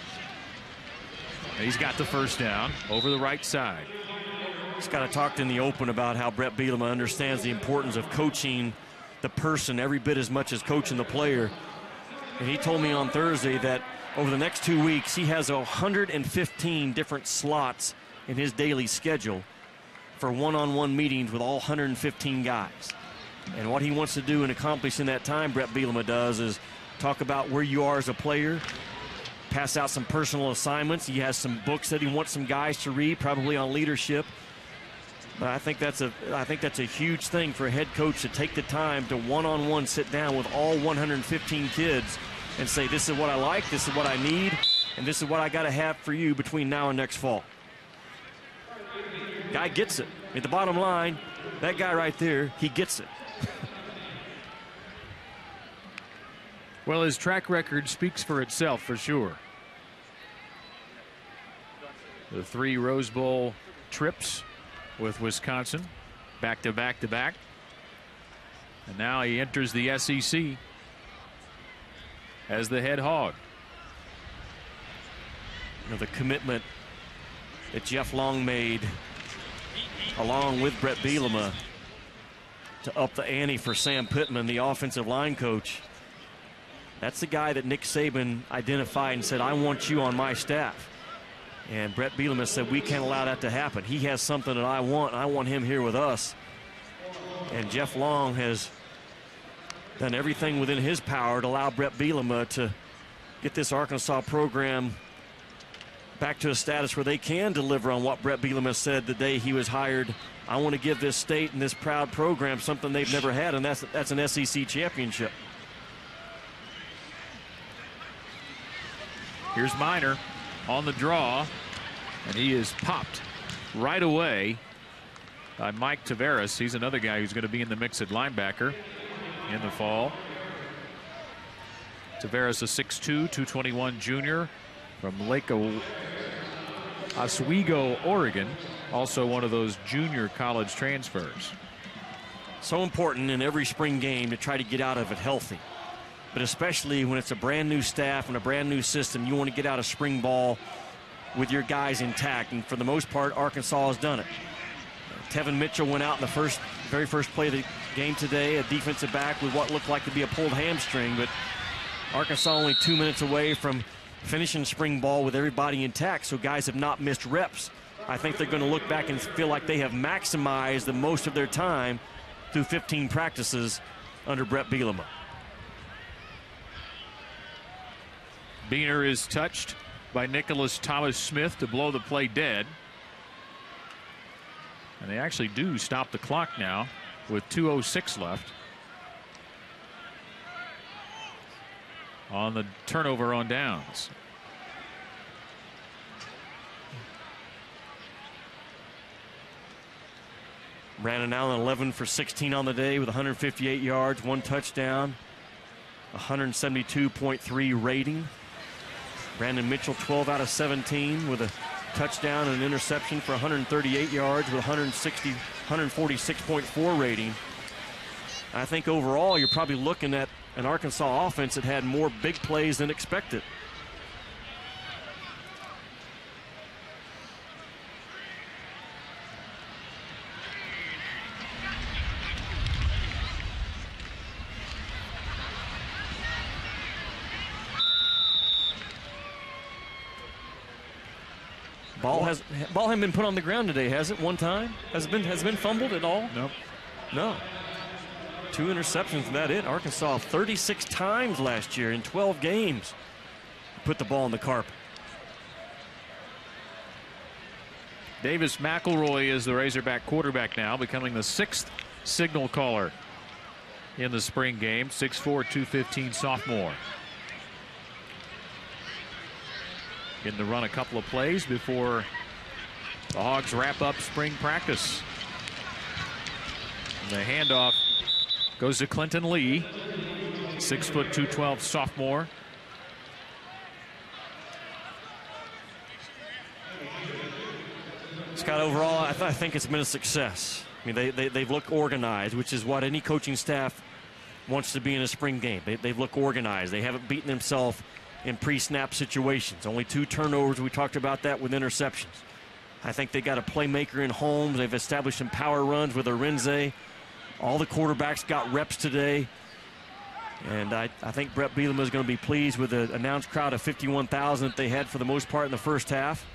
S1: He's got the first down over the right side.
S2: He's got to talk in the open about how Brett Bielema understands the importance of coaching the person every bit as much as coaching the player. And he told me on Thursday that over the next 2 weeks, he has 115 different slots in his daily schedule for one-on-one meetings with all 115 guys. And what he wants to do and accomplish in that time, Brett Bielema does, is talk about where you are as a player, pass out some personal assignments. He has some books that he wants some guys to read, probably on leadership. But I think that's a huge thing for a head coach to take the time to one-on-one sit down with all 115 kids and say, this is what I like, this is what I need, and this is what I got to have for you between now and next fall. Guy gets it. At the bottom line, that guy right there, he gets it.
S1: Well, his track record speaks for itself for sure. The 3 Rose Bowl trips with Wisconsin, back to back to back. And now he enters the SEC as the head hog.
S2: You know, the commitment that Jeff Long made along with Brett Bielema to up the ante for Sam Pittman, the offensive line coach. That's the guy that Nick Saban identified and said, I want you on my staff. And Brett Bielema said, we can't allow that to happen. He has something that I want, and I want him here with us. And Jeff Long has done everything within his power to allow Brett Bielema to get this Arkansas program back to a status where they can deliver on what Brett Bielema said the day he was hired. I want to give this state and this proud program something they've never had, and that's an SEC championship.
S1: Here's Minor on the draw, and he is popped right away by Mike Taveras. He's another guy who's going to be in the mix at linebacker in the fall. Taveras, a 6'2", 221 junior from Lake Oswego, Oregon. Also one of those junior college transfers.
S2: So important in every spring game to try to get out of it healthy. But especially when it's a brand new staff and a brand new system, you want to get out of spring ball with your guys intact. And for the most part, Arkansas has done it. Tevin Mitchell went out in the very first play of the game today, a defensive back with what looked like to be a pulled hamstring. But Arkansas only 2 minutes away from finishing spring ball with everybody intact, so guys have not missed reps. I think they're going to look back and feel like they have maximized the most of their time through 15 practices under Brett Bielema.
S1: Beener is touched by Nicholas Thomas Smith to blow the play dead. And they actually do stop the clock now with 2:06 left. On the turnover on downs.
S2: Brandon Allen 11 for 16 on the day with 158 yards, 1 touchdown, 172.3 rating. Brandon Mitchell 12 out of 17 with a touchdown and an interception for 138 yards with 146.4 rating. I think overall you're probably looking at an Arkansas offense that had more big plays than expected. Ball hasn't been put on the ground today, has it? One time? Has it been fumbled at all?
S1: Nope.
S2: No. 2 interceptions, and that it. Arkansas 36 times last year in 12 games put the ball on the carpet.
S1: Davis McElroy is the Razorback quarterback now, becoming the 6th signal caller in the spring game. 6'4", 215 sophomore. Getting to run a couple of plays before the Hogs wrap up spring practice. And the handoff goes to Clinton Lee, 6', 212 sophomore.
S2: Scott, overall, I think it's been a success. I mean, they've looked organized, which is what any coaching staff wants to be in a spring game. They've looked organized. They haven't beaten themselves in pre-snap situations. Only 2 turnovers. We talked about that with interceptions. I think they got a playmaker in Holmes. They've established some power runs with Arinze. All the quarterbacks got reps today. And I think Brett Bielema is going to be pleased with the announced crowd of 51,000 that they had for the most part in the first half.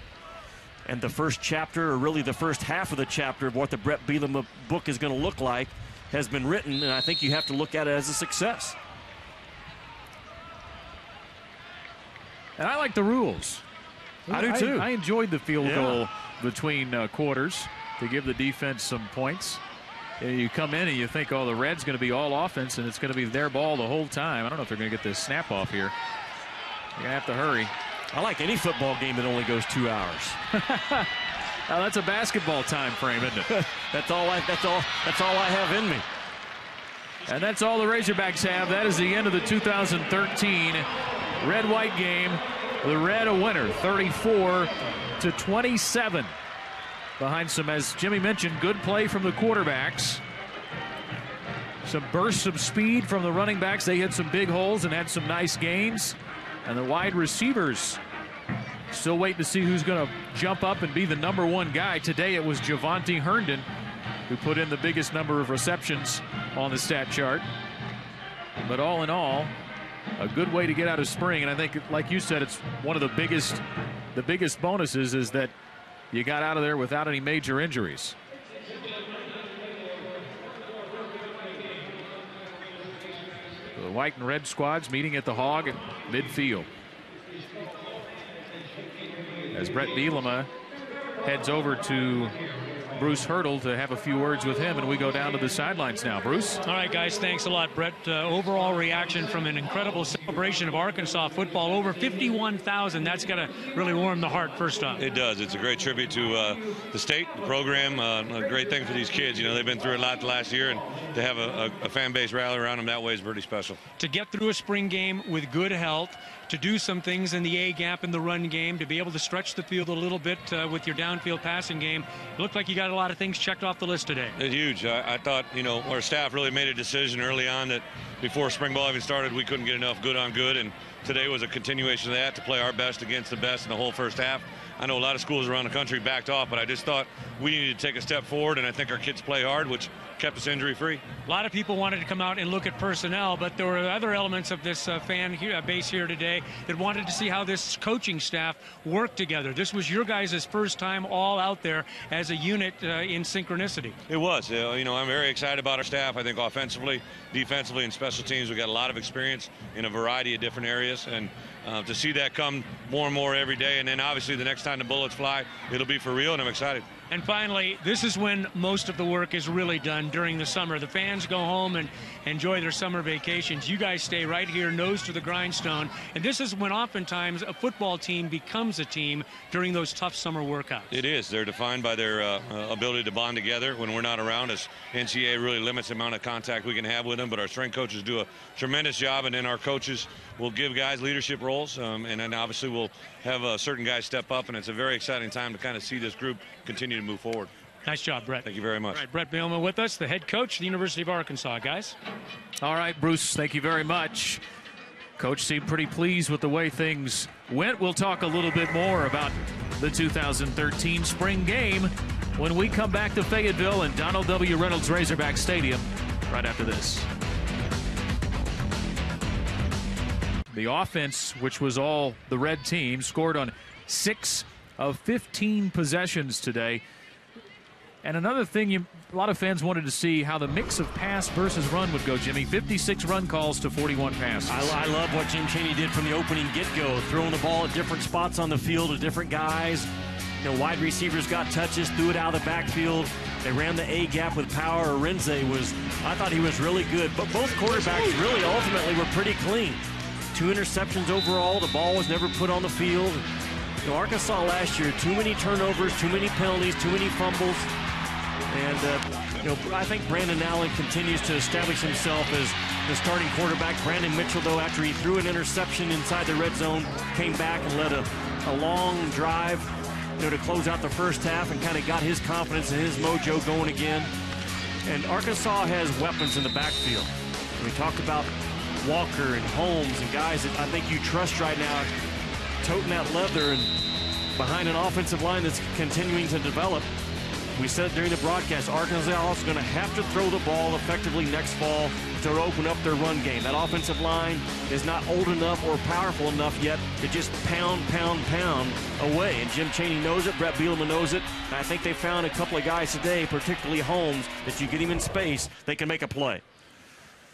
S2: And the first chapter, or really the first half of the chapter of what the Brett Bielema book is going to look like, has been written. And I think you have to look at it as a success.
S1: And I like the rules.
S2: I do too.
S1: I enjoyed the field goal between quarters to give the defense some points. You come in and you think, oh, the Reds going to be all offense and it's going to be their ball the whole time. I don't know if they're going to get this snap off here. You're going to have to hurry.
S2: I like any football game that only goes 2 hours.
S1: Now that's a basketball time frame, isn't it?
S2: That's all I have in me.
S1: And that's all the Razorbacks have. That is the end of the 2013 red-white game. The Red a winner, 34-27. Behind some, as Jimmy mentioned, good play from the quarterbacks. Some bursts of speed from the running backs. They hit some big holes and had some nice gains. And the wide receivers still waiting to see who's going to jump up and be the #1 guy. Today it was Javonte Herndon who put in the biggest number of receptions on the stat chart. But all in all, a good way to get out of spring. And I think, like you said, it's one of the biggest bonuses is that you got out of there without any major injuries. The white and red squads meeting at the Hog at midfield. As Brett Bielema heads over to Bruce Hurdle to have a few words with him, and we go down to the sidelines now. Bruce?
S3: All right, guys, thanks a lot, Brett. Overall reaction from an incredible celebration of Arkansas football. Over 51,000. That's got to really warm the heart first off.
S4: It does. It's a great tribute to the state, the program. A great thing for these kids. You know, they've been through a lot last year, and to have a fan base rally around them that way is pretty special.
S3: To get through a spring game with good health, to do some things in the A-gap in the run game, to be able to stretch the field a little bit with your downfield passing game. It looked like you got a lot of things checked off the list today.
S4: It's huge. I thought, you know, our staff really made a decision early on that before spring ball even started, we couldn't get enough good on good, and today was a continuation of that, to play our best against the best in the whole first half. I know a lot of schools around the country backed off, but I just thought we needed to take a step forward, and I think our kids play hard, which kept us injury-free.
S3: A lot of people wanted to come out and look at personnel, but there were other elements of this fan base here today that wanted to see how this coaching staff worked together. This was your guys' first time all out there as a unit in synchronicity.
S4: It was. You know, I'm very excited about our staff. I think offensively, defensively, and special teams, we got a lot of experience in a variety of different areas, and to see that come more and more every day, and then obviously the next time the bullets fly, it'll be for real, and I'm excited.
S3: And finally, this is when most of the work is really done during the summer. The fans go home and enjoy their summer vacations. You guys stay right here, nose to the grindstone. And this is when oftentimes a football team becomes a team during those tough summer workouts.
S4: It is. They're defined by their ability to bond together when we're not around. As NCAA really limits the amount of contact we can have with them, but our strength coaches do a tremendous job, and then our coaches will give guys leadership roles, and then obviously we'll have certain guys step up, and it's a very exciting time to kind of see this group continue to move forward.
S3: Nice job, Brett.
S4: Thank you very much.
S3: All right, Brett Bielema with us, the head coach of the University of Arkansas, guys.
S1: All right, Bruce, thank you very much. Coach seemed pretty pleased with the way things went. We'll talk a little bit more about the 2013 spring game when we come back to Fayetteville and Donald W. Reynolds Razorback Stadium right after this. The offense, which was all the red team, scored on 6 of 15 possessions today. And another thing, a lot of fans wanted to see how the mix of pass versus run would go, Jimmy. 56 run calls to 41 passes.
S2: I love what Jim Chaney did from the opening get-go, throwing the ball at different spots on the field to different guys. You know, wide receivers got touches, threw it out of the backfield. They ran the A-gap with power. Arinze I thought he was really good. But both quarterbacks really ultimately were pretty clean. 2 interceptions overall. The ball was never put on the field. You know, Arkansas last year, too many turnovers, too many penalties, too many fumbles. And, you know, I think Brandon Allen continues to establish himself as the starting quarterback. Brandon Mitchell, though, after he threw an interception inside the red zone, came back and led a long drive, you know, to close out the first half and kind of got his confidence and his mojo going again. And Arkansas has weapons in the backfield. We talked about Walker and Holmes and guys that I think you trust right now, toting that leather and behind an offensive line that's continuing to develop. We said during the broadcast, Arkansas is going to have to throw the ball effectively next fall to open up their run game. That offensive line is not old enough or powerful enough yet to just pound away. And Jim Chaney knows it. Brett Bielema knows it. And I think they found a couple of guys today, particularly Holmes, that you get him in space, they can make a play.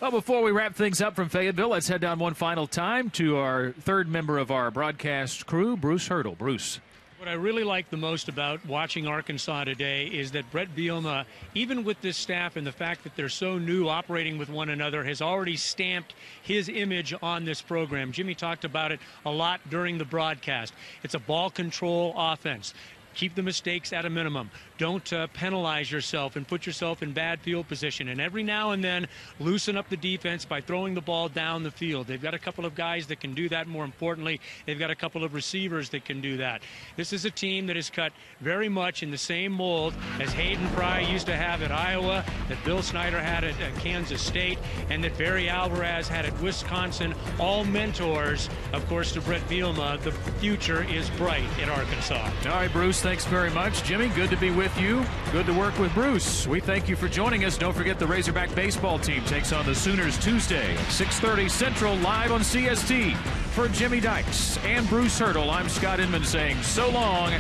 S1: Well, before we wrap things up from Fayetteville, let's head down one final time to our third member of our broadcast crew, Bruce Hurdle. Bruce.
S3: What I really like the most about watching Arkansas today is that Brett Bielema, even with this staff and the fact that they're so new operating with one another, has already stamped his image on this program. Jimmy talked about it a lot during the broadcast. It's a ball control offense. Keep the mistakes at a minimum. Don't penalize yourself and put yourself in bad field position. And every now and then, loosen up the defense by throwing the ball down the field. They've got a couple of guys that can do that. More importantly, they've got a couple of receivers that can do that. This is a team that is cut very much in the same mold as Hayden Fry used to have at Iowa, that Bill Snyder had at Kansas State, and that Barry Alvarez had at Wisconsin. All mentors, of course, to Brett Bielema. The future is bright at Arkansas.
S1: All right, Bruce, thanks very much. Jimmy, good to be with you. Good to work with Bruce. We thank you for joining us. Don't forget the Razorback baseball team takes on the Sooners Tuesday at 6:30 Central live on CST. For Jimmy Dykes and Bruce Hurdle, I'm Scott Inman saying so long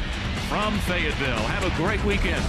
S1: from Fayetteville. Have a great weekend.